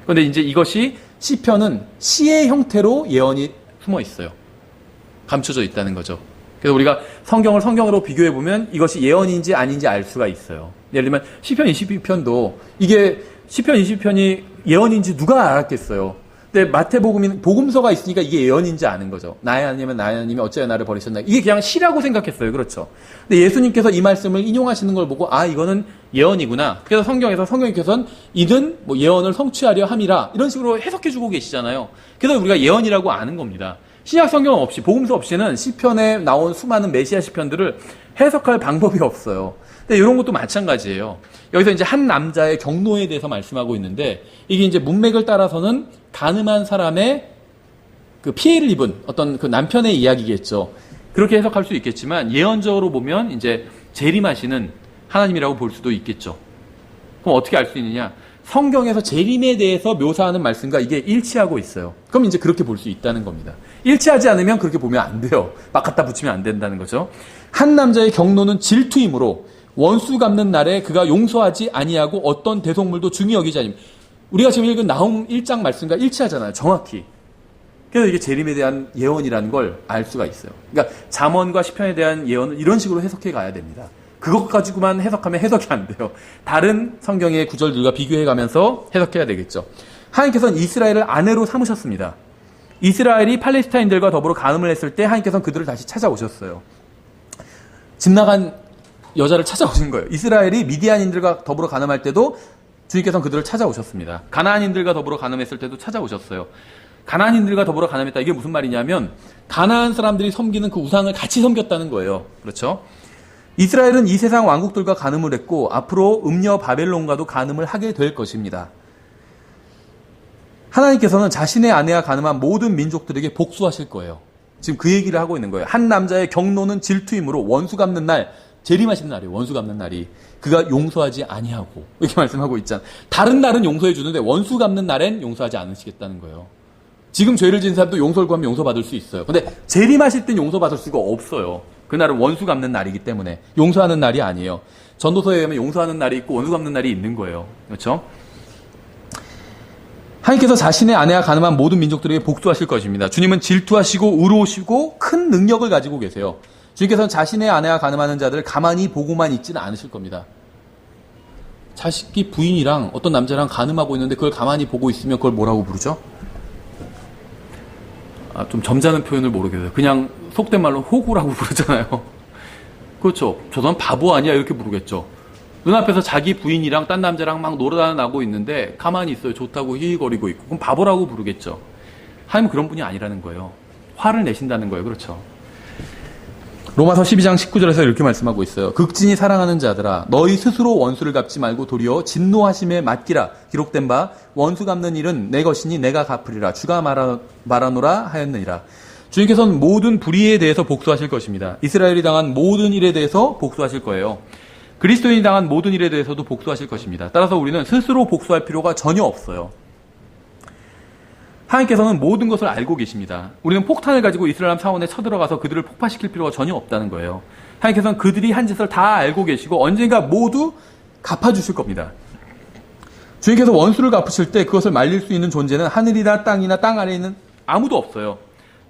그런데 이제 이것이 시편은 시의 형태로 예언이 숨어 있어요. 감춰져 있다는 거죠. 그래서 우리가 성경으로 비교해 보면 이것이 예언인지 아닌지 알 수가 있어요. 예를 들면 시편 22편도 이게 시편 20편이 예언인지 누가 알았겠어요. 근데 마태복음인 복음서가 있으니까 이게 예언인지 아는 거죠. 나의 하나님이 어찌하여 나를 버리셨나. 이게 그냥 시라고 생각했어요. 그렇죠. 근데 예수님께서 이 말씀을 인용하시는 걸 보고 아 이거는 예언이구나. 그래서 성경께서는 이는 뭐 예언을 성취하려 함이라 이런 식으로 해석해주고 계시잖아요. 그래서 우리가 예언이라고 아는 겁니다. 신약 성경 없이 복음서 없이는 시편에 나온 수많은 메시아 시편들을 해석할 방법이 없어요. 근데 이런 것도 마찬가지예요. 여기서 이제 한 남자의 경노에 대해서 말씀하고 있는데 이게 이제 문맥을 따라서는 간음한 사람의 그 피해를 입은 어떤 그 남편의 이야기겠죠. 그렇게 해석할 수 있겠지만 예언적으로 보면 이제 재림하시는 하나님이라고 볼 수도 있겠죠. 그럼 어떻게 알 수 있느냐? 성경에서 재림에 대해서 묘사하는 말씀과 이게 일치하고 있어요. 그럼 이제 그렇게 볼 수 있다는 겁니다. 일치하지 않으면 그렇게 보면 안 돼요. 막 갖다 붙이면 안 된다는 거죠. 한 남자의 경노는 질투이므로 원수 갚는 날에 그가 용서하지 아니하고 어떤 대속물도 중히 여기지 아니하며. 우리가 지금 읽은 나훔 1장 말씀과 일치하잖아요. 정확히. 그래서 이게 재림에 대한 예언이라는 걸 알 수가 있어요. 그러니까 잠언과 시편에 대한 예언을 이런 식으로 해석해 가야 됩니다. 그것 가지고만 해석하면 해석이 안 돼요. 다른 성경의 구절들과 비교해 가면서 해석해야 되겠죠. 하나님께서는 이스라엘을 아내로 삼으셨습니다. 이스라엘이 팔레스타인들과 더불어 간음을 했을 때 하나님께서는 그들을 다시 찾아오셨어요. 집 나간 여자를 찾아오신 거예요. 이스라엘이 미디안인들과 더불어 간음할 때도 주님께서는 그들을 찾아오셨습니다. 가나안인들과 더불어 간음했을 때도 찾아오셨어요. 가나안인들과 더불어 간음했다. 이게 무슨 말이냐면 가나안 사람들이 섬기는 그 우상을 같이 섬겼다는 거예요. 그렇죠? 이스라엘은 이 세상 왕국들과 간음을 했고 앞으로 음녀 바벨론과도 간음을 하게 될 것입니다. 하나님께서는 자신의 아내와 간음한 모든 민족들에게 복수하실 거예요. 지금 그 얘기를 하고 있는 거예요. 한 남자의 경노는 질투이므로 원수 갚는 날, 재림하시는 날이에요. 원수 갚는 날이. 그가 용서하지 아니하고 이렇게 말씀하고 있잖아요. 다른 날은 용서해 주는데 원수 갚는 날엔 용서하지 않으시겠다는 거예요. 지금 죄를 지은 사람도 용서를 구하면 용서받을 수 있어요. 근데 재림하실 땐 용서받을 수가 없어요. 그날은 원수 갚는 날이기 때문에 용서하는 날이 아니에요. 전도서에 의하면 용서하는 날이 있고 원수 갚는 날이 있는 거예요. 그렇죠? 하나님께서 자신의 아내와 간음한 모든 민족들에게 복수하실 것입니다. 주님은 질투하시고 의로우시고 큰 능력을 가지고 계세요. 주님께서는 자신의 아내와 간음하는 자들을 가만히 보고만 있지는 않으실 겁니다. 자식이 부인이랑 어떤 남자랑 간음하고 있는데 그걸 가만히 보고 있으면 그걸 뭐라고 부르죠? 좀 점잖은 표현을 모르겠어요. 그냥 속된 말로 호구라고 부르잖아요. 그렇죠. 저 사람 바보 아니야 이렇게 부르겠죠. 눈앞에서 자기 부인이랑 딴 남자랑 막 놀아나고 있는데 가만히 있어요. 좋다고 히히거리고 있고. 그럼 바보라고 부르겠죠. 하나님은 그런 분이 아니라는 거예요. 화를 내신다는 거예요. 그렇죠. 로마서 12장 19절에서 이렇게 말씀하고 있어요. 극진히 사랑하는 자들아 너희 스스로 원수를 갚지 말고 도리어 진노하심에 맡기라. 기록된 바 원수 갚는 일은 내 것이니 내가 갚으리라. 주가 말하노라 하였느니라. 주님께서는 모든 불의에 대해서 복수하실 것입니다. 이스라엘이 당한 모든 일에 대해서 복수하실 거예요. 그리스도인이 당한 모든 일에 대해서도 복수하실 것입니다. 따라서 우리는 스스로 복수할 필요가 전혀 없어요. 하나님께서는 모든 것을 알고 계십니다. 우리는 폭탄을 가지고 이스라엘 사원에 쳐들어가서 그들을 폭파시킬 필요가 전혀 없다는 거예요. 하나님께서는 그들이 한 짓을 다 알고 계시고 언젠가 모두 갚아주실 겁니다. 주님께서 원수를 갚으실 때 그것을 말릴 수 있는 존재는 하늘이나 땅이나 땅 아래에 있는 아무도 없어요.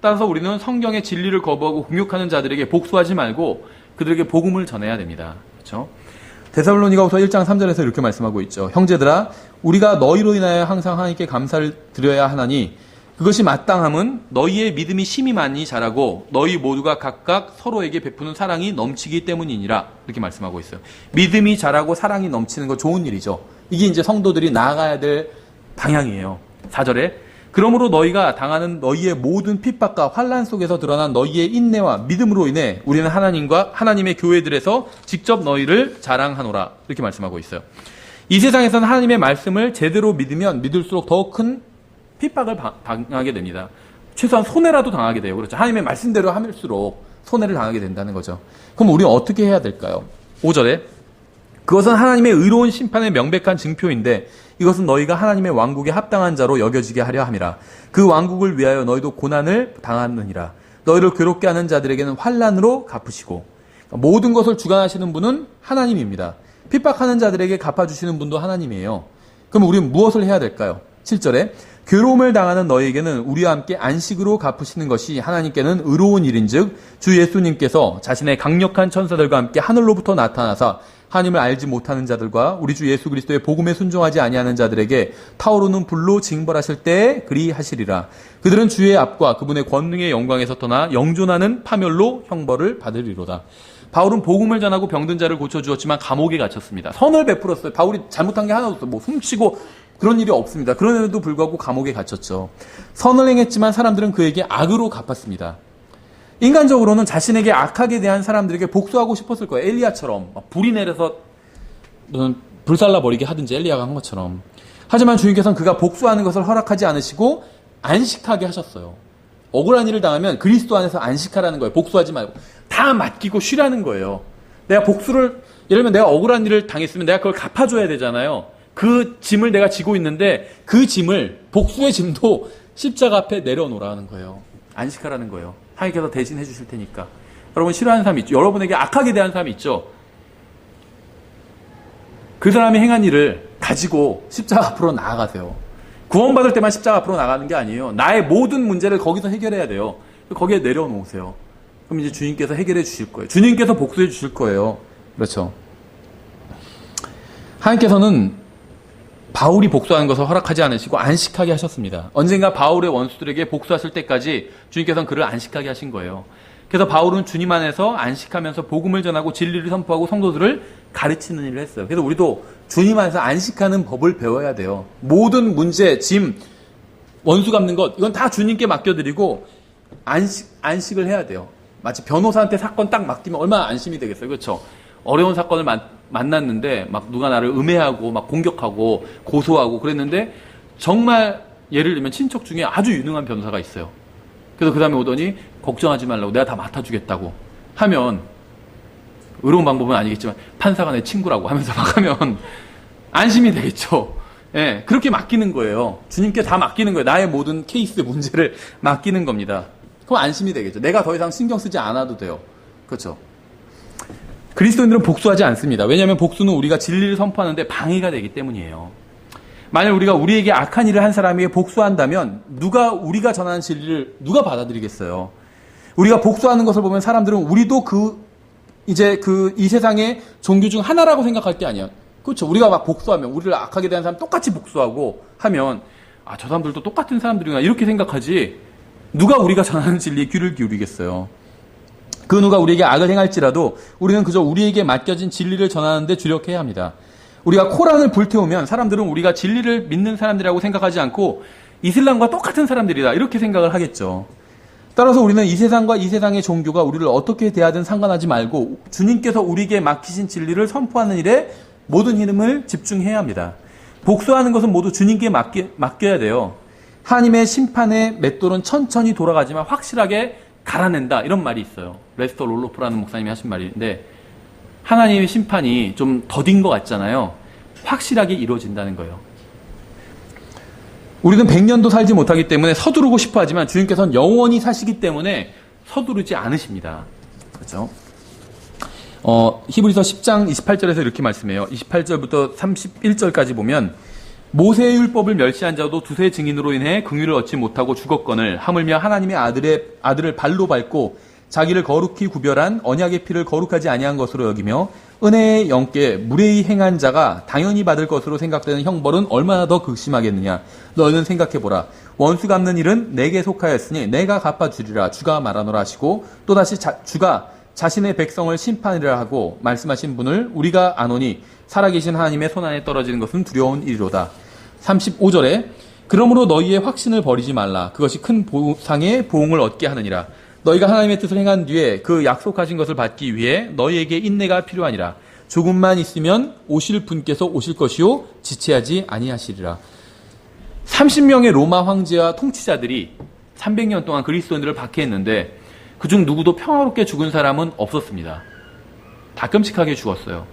따라서 우리는 성경의 진리를 거부하고 공격하는 자들에게 복수하지 말고 그들에게 복음을 전해야 됩니다. 그렇죠? 데살로니가후서 1장 3절에서 이렇게 말씀하고 있죠. 형제들아, 우리가 너희로 인하여 항상 하나님께 감사를 드려야 하나니 그것이 마땅함은 너희의 믿음이 심히 많이 자라고 너희 모두가 각각 서로에게 베푸는 사랑이 넘치기 때문이니라. 이렇게 말씀하고 있어요. 믿음이 자라고 사랑이 넘치는 거 좋은 일이죠. 이게 이제 성도들이 나아가야 될 방향이에요. 4절에 그러므로 너희가 당하는 너희의 모든 핍박과 환난 속에서 드러난 너희의 인내와 믿음으로 인해 우리는 하나님과 하나님의 교회들에서 직접 너희를 자랑하노라. 이렇게 말씀하고 있어요. 이 세상에서는 하나님의 말씀을 제대로 믿으면 믿을수록 더 큰 핍박을 당하게 됩니다. 최소한 손해라도 당하게 돼요. 그렇죠. 하나님의 말씀대로 할수록 손해를 당하게 된다는 거죠. 그럼 우리는 어떻게 해야 될까요? 5절에 그것은 하나님의 의로운 심판의 명백한 증표인데 이것은 너희가 하나님의 왕국에 합당한 자로 여겨지게 하려 함이라. 그 왕국을 위하여 너희도 고난을 당하느니라. 너희를 괴롭게 하는 자들에게는 환난으로 갚으시고. 모든 것을 주관하시는 분은 하나님입니다. 핍박하는 자들에게 갚아주시는 분도 하나님이에요. 그럼 우리는 무엇을 해야 될까요? 7절에 괴로움을 당하는 너희에게는 우리와 함께 안식으로 갚으시는 것이 하나님께는 의로운 일인즉 주 예수님께서 자신의 강력한 천사들과 함께 하늘로부터 나타나사 하나님을 알지 못하는 자들과 우리 주 예수 그리스도의 복음에 순종하지 아니하는 자들에게 타오르는 불로 징벌하실 때에 그리하시리라. 그들은 주의 앞과 그분의 권능의 영광에서 떠나 영존하는 파멸로 형벌을 받으리로다. 바울은 복음을 전하고 병든 자를 고쳐주었지만 감옥에 갇혔습니다. 선을 베풀었어요. 바울이 잘못한 게 하나도 없어요. 훔치고 그런 일이 없습니다. 그런데도 불구하고 감옥에 갇혔죠. 선을 행했지만 사람들은 그에게 악으로 갚았습니다. 인간적으로는 자신에게 악하게 대한 사람들에게 복수하고 싶었을 거예요. 엘리야처럼 불이 내려서 불살라버리게 하든지 엘리야가 한 것처럼. 하지만 주님께서는 그가 복수하는 것을 허락하지 않으시고 안식하게 하셨어요. 억울한 일을 당하면 그리스도 안에서 안식하라는 거예요. 복수하지 말고. 다 맡기고 쉬라는 거예요. 내가 복수를, 예를 들면 내가 억울한 일을 당했으면 내가 그걸 갚아줘야 되잖아요. 그 짐을 내가 지고 있는데 그 짐을, 복수의 짐도 십자가 앞에 내려놓으라는 거예요. 안식하라는 거예요. 하나님께서 대신해 주실 테니까. 여러분 싫어하는 사람이 있죠. 여러분에게 악하게 대한 사람이 있죠. 그 사람이 행한 일을 가지고 십자가 앞으로 나아가세요. 구원받을 때만 십자가 앞으로 나가는 게 아니에요. 나의 모든 문제를 거기서 해결해야 돼요. 거기에 내려놓으세요. 그럼 이제 주님께서 해결해 주실 거예요. 주님께서 복수해 주실 거예요. 그렇죠. 하나님께서는 바울이 복수하는 것을 허락하지 않으시고 안식하게 하셨습니다. 언젠가 바울의 원수들에게 복수하실 때까지 주님께서는 그를 안식하게 하신 거예요. 그래서 바울은 주님 안에서 안식하면서 복음을 전하고 진리를 선포하고 성도들을 가르치는 일을 했어요. 그래서 우리도 주님 안에서 안식하는 법을 배워야 돼요. 모든 문제, 짐, 원수 갚는 것 이건 다 주님께 맡겨드리고 안식을 해야 돼요. 마치 변호사한테 사건 딱 맡기면 얼마나 안심이 되겠어요. 그렇죠? 어려운 사건을 만났는데 막 누가 나를 음해하고 막 공격하고 고소하고 그랬는데 정말 예를 들면 친척 중에 아주 유능한 변호사가 있어요. 그래서 그 다음에 오더니 걱정하지 말라고 내가 다 맡아주겠다고 하면 의로운 방법은 아니겠지만 판사가 내 친구라고 하면서 막 하면 안심이 되겠죠. 예, 그렇게 맡기는 거예요. 주님께 다 맡기는 거예요. 나의 모든 케이스 문제를 맡기는 겁니다. 그럼 안심이 되겠죠. 내가 더 이상 신경 쓰지 않아도 돼요. 그렇죠. 그리스도인들은 복수하지 않습니다. 왜냐하면 복수는 우리가 진리를 선포하는데 방해가 되기 때문이에요. 만약 우리가 우리에게 악한 일을 한 사람에게 복수한다면 우리가 전하는 진리를 누가 받아들이겠어요? 우리가 복수하는 것을 보면 사람들은 우리도 이 세상의 종교 중 하나라고 생각할 게 아니야. 그렇죠. 우리가 막 복수하면 우리를 악하게 대한 사람 똑같이 복수하고 하면 저 사람들도 똑같은 사람들이구나 이렇게 생각하지 누가 우리가 전하는 진리에 귀를 기울이겠어요. 그 누가 우리에게 악을 행할지라도 우리는 그저 우리에게 맡겨진 진리를 전하는 데 주력해야 합니다. 우리가 코란을 불태우면 사람들은 우리가 진리를 믿는 사람들이라고 생각하지 않고 이슬람과 똑같은 사람들이다 이렇게 생각을 하겠죠. 따라서 우리는 이 세상과 이 세상의 종교가 우리를 어떻게 대하든 상관하지 말고 주님께서 우리에게 맡기신 진리를 선포하는 일에 모든 힘을 집중해야 합니다. 복수하는 것은 모두 주님께 맡겨야 돼요. 하나님의 심판의 맷돌은 천천히 돌아가지만 확실하게 갈아낸다 이런 말이 있어요. 레스터 롤로프라는 목사님이 하신 말인데 하나님의 심판이 좀 더딘 것 같잖아요. 확실하게 이루어진다는 거예요. 우리는 100년도 살지 못하기 때문에 서두르고 싶어 하지만 주님께서는 영원히 사시기 때문에 서두르지 않으십니다. 그렇죠? 히브리서 10장 28절에서 이렇게 말씀해요. 28절부터 31절까지 보면 모세의 율법을 멸시한 자도 두세 증인으로 인해 긍휼을 얻지 못하고 죽었거늘 하물며 하나님의 아들을 발로 밟고 자기를 거룩히 구별한 언약의 피를 거룩하지 아니한 것으로 여기며 은혜의 영께 무례히 행한 자가 당연히 받을 것으로 생각되는 형벌은 얼마나 더 극심하겠느냐. 너희는 생각해보라. 원수 갚는 일은 내게 속하였으니 내가 갚아주리라. 주가 말하노라 하시고 또다시 주가 자신의 백성을 심판이라 하고 말씀하신 분을 우리가 아노니 살아계신 하나님의 손안에 떨어지는 것은 두려운 일이로다. 35절에 그러므로 너희의 확신을 버리지 말라. 그것이 큰 보상의 보응을 얻게 하느니라. 너희가 하나님의 뜻을 행한 뒤에 그 약속하신 것을 받기 위해 너희에게 인내가 필요하니라. 조금만 있으면 오실 분께서 오실 것이요 지체하지 아니하시리라. 30명의 로마 황제와 통치자들이 300년 동안 그리스도인들을 박해했는데 그중 누구도 평화롭게 죽은 사람은 없었습니다. 다 끔찍하게 죽었어요.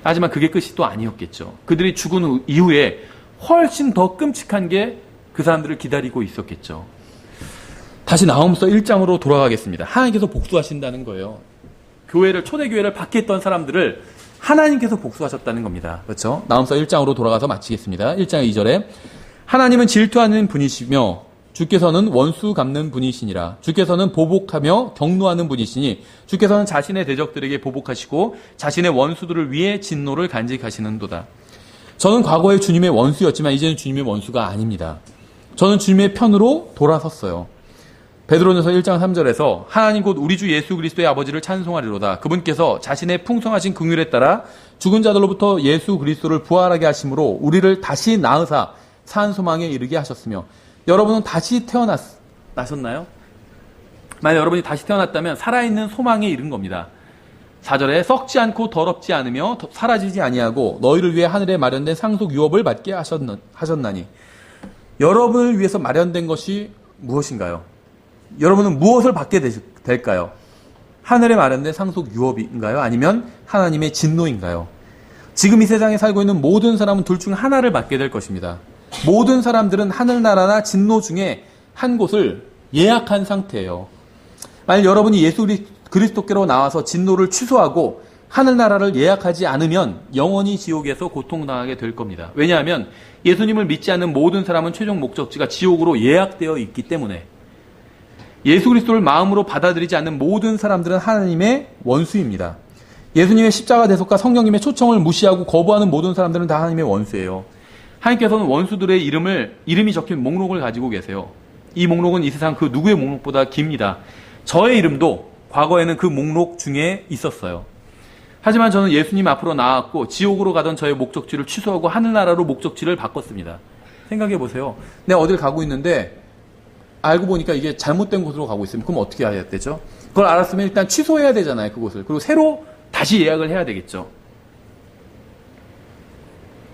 하지만 그게 끝이 또 아니었겠죠. 그들이 죽은 이후에 훨씬 더 끔찍한 게 그 사람들을 기다리고 있었겠죠. 다시 나홈서 1장으로 돌아가겠습니다. 하나님께서 복수하신다는 거예요. 초대교회를 박해했던 사람들을 하나님께서 복수하셨다는 겁니다. 그렇죠? 나홈서 1장으로 돌아가서 마치겠습니다. 1장 2절에 하나님은 질투하는 분이시며 주께서는 원수 갚는 분이시니라. 주께서는 보복하며 경노하는 분이시니 주께서는 자신의 대적들에게 보복하시고 자신의 원수들을 위해 진노를 간직하시는도다. 저는 과거에 주님의 원수였지만 이제는 주님의 원수가 아닙니다. 저는 주님의 편으로 돌아섰어요. 베드로전서 1장 3절에서 하나님 곧 우리 주 예수 그리스도의 아버지를 찬송하리로다. 그분께서 자신의 풍성하신 긍휼에 따라 죽은 자들로부터 예수 그리스도를 부활하게 하심으로 우리를 다시 낳으사 산 소망에 이르게 하셨으며. 여러분은 다시 태어나셨나요? 만약 여러분이 다시 태어났다면 살아있는 소망에 이른 겁니다. 4절에 썩지 않고 더럽지 않으며 사라지지 아니하고 너희를 위해 하늘에 마련된 상속 유업을 받게 하셨나니. 여러분을 위해서 마련된 것이 무엇인가요? 여러분은 무엇을 받게 될까요? 하늘에 마련된 상속 유업인가요? 아니면 하나님의 진노인가요? 지금 이 세상에 살고 있는 모든 사람은 둘 중 하나를 받게 될 것입니다. 모든 사람들은 하늘나라나 진노 중에 한 곳을 예약한 상태예요. 만약 여러분이 예수 그리스도께로 나와서 진노를 취소하고 하늘나라를 예약하지 않으면 영원히 지옥에서 고통당하게 될 겁니다. 왜냐하면 예수님을 믿지 않는 모든 사람은 최종 목적지가 지옥으로 예약되어 있기 때문에. 예수 그리스도를 마음으로 받아들이지 않는 모든 사람들은 하나님의 원수입니다. 예수님의 십자가 대속과 성령님의 초청을 무시하고 거부하는 모든 사람들은 다 하나님의 원수예요. 하나님께서는 원수들의 이름이 적힌 목록을 가지고 계세요. 이 목록은 이 세상 그 누구의 목록보다 깁니다. 저의 이름도 과거에는 그 목록 중에 있었어요. 하지만 저는 예수님 앞으로 나왔고 지옥으로 가던 저의 목적지를 취소하고 하늘나라로 목적지를 바꿨습니다. 생각해 보세요. 내가 어딜 가고 있는데 알고 보니까 이게 잘못된 곳으로 가고 있으면 그럼 어떻게 해야 되죠? 그걸 알았으면 일단 취소해야 되잖아요. 그곳을. 그리고 새로 다시 예약을 해야 되겠죠.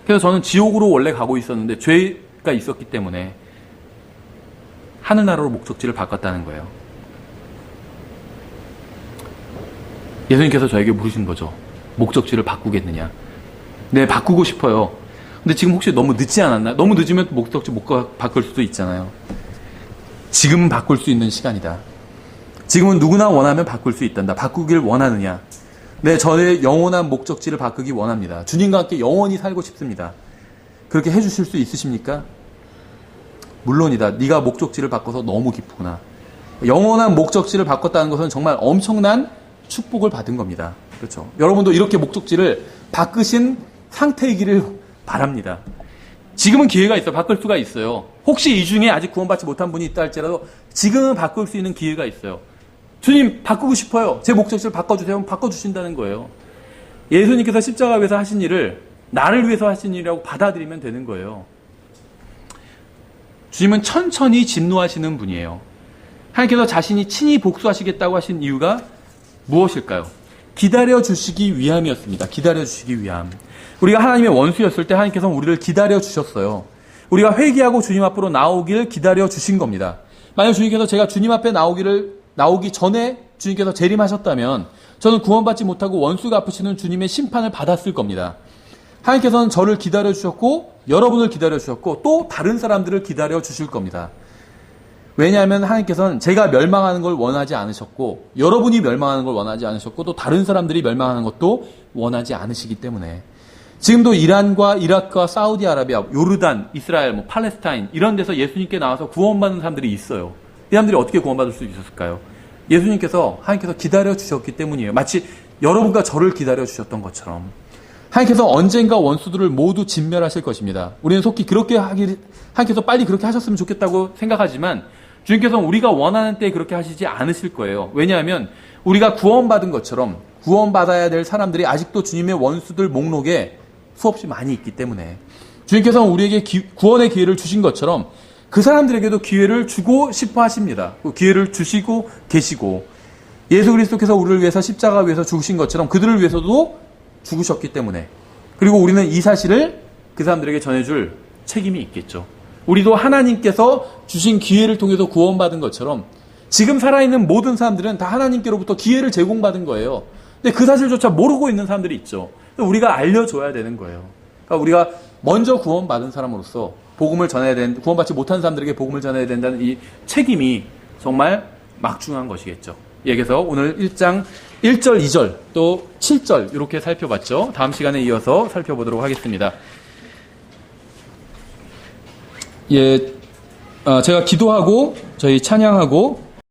그래서 저는 지옥으로 원래 가고 있었는데 죄가 있었기 때문에 하늘나라로 목적지를 바꿨다는 거예요. 예수님께서 저에게 물으신 거죠. 목적지를 바꾸겠느냐. 네, 바꾸고 싶어요. 근데 지금 혹시 너무 늦지 않았나? 너무 늦으면 목적지 못 바꿀 수도 있잖아요. 지금 바꿀 수 있는 시간이다. 지금은 누구나 원하면 바꿀 수 있단다. 바꾸길 원하느냐? 네, 저의 영원한 목적지를 바꾸기 원합니다. 주님과 함께 영원히 살고 싶습니다. 그렇게 해주실 수 있으십니까? 물론이다. 네가 목적지를 바꿔서 너무 기쁘구나. 영원한 목적지를 바꿨다는 것은 정말 엄청난 축복을 받은 겁니다. 그렇죠? 여러분도 이렇게 목적지를 바꾸신 상태이기를 바랍니다. 지금은 기회가 있어요. 바꿀 수가 있어요. 혹시 이 중에 아직 구원받지 못한 분이 있다 할지라도 지금은 바꿀 수 있는 기회가 있어요. 주님, 바꾸고 싶어요. 제 목적지를 바꿔주세요. 바꿔주신다는 거예요. 예수님께서 십자가 위에서 하신 일을 나를 위해서 하신 일이라고 받아들이면 되는 거예요. 주님은 천천히 진노하시는 분이에요. 하나님께서 자신이 친히 복수하시겠다고 하신 이유가 무엇일까요? 기다려주시기 위함이었습니다. 기다려주시기 위함. 우리가 하나님의 원수였을 때 하나님께서는 우리를 기다려주셨어요. 우리가 회개하고 주님 앞으로 나오기를 기다려주신 겁니다. 만약 주님께서 제가 주님 앞에 나오기 전에 주님께서 재림하셨다면 저는 구원받지 못하고 원수 갚으시는 주님의 심판을 받았을 겁니다. 하나님께서는 저를 기다려주셨고 여러분을 기다려주셨고 또 다른 사람들을 기다려주실 겁니다. 왜냐하면 하나님께서는 제가 멸망하는 걸 원하지 않으셨고 여러분이 멸망하는 걸 원하지 않으셨고 또 다른 사람들이 멸망하는 것도 원하지 않으시기 때문에 지금도 이란과 이라크와 사우디아라비아, 요르단, 이스라엘, 팔레스타인 이런 데서 예수님께 나와서 구원받는 사람들이 있어요. 이 사람들이 어떻게 구원받을 수 있었을까요? 하나님께서 기다려주셨기 때문이에요. 마치 여러분과 저를 기다려주셨던 것처럼. 하나님께서 언젠가 원수들을 모두 진멸하실 것입니다. 우리는 속히 하나님께서 빨리 그렇게 하셨으면 좋겠다고 생각하지만 주님께서는 우리가 원하는 때에 그렇게 하시지 않으실 거예요. 왜냐하면 우리가 구원받은 것처럼 구원받아야 될 사람들이 아직도 주님의 원수들 목록에 수없이 많이 있기 때문에 주님께서는 우리에게 구원의 기회를 주신 것처럼 그 사람들에게도 기회를 주고 싶어 하십니다. 그 기회를 주시고 계시고 예수 그리스도께서 우리를 위해서 십자가 위에서 죽으신 것처럼 그들을 위해서도 죽으셨기 때문에 그리고 우리는 이 사실을 그 사람들에게 전해줄 책임이 있겠죠. 우리도 하나님께서 주신 기회를 통해서 구원받은 것처럼 지금 살아있는 모든 사람들은 다 하나님께로부터 기회를 제공받은 거예요. 근데 그 사실조차 모르고 있는 사람들이 있죠. 우리가 알려줘야 되는 거예요. 그러니까 우리가 먼저 구원받은 사람으로서 복음을 전해야 되는, 구원받지 못한 사람들에게 복음을 전해야 된다는 이 책임이 정말 막중한 것이겠죠. 그래서 오늘 1장 1절, 2절, 또 7절 이렇게 살펴봤죠. 다음 시간에 이어서 살펴보도록 하겠습니다. 제가 기도하고 저희 찬양하고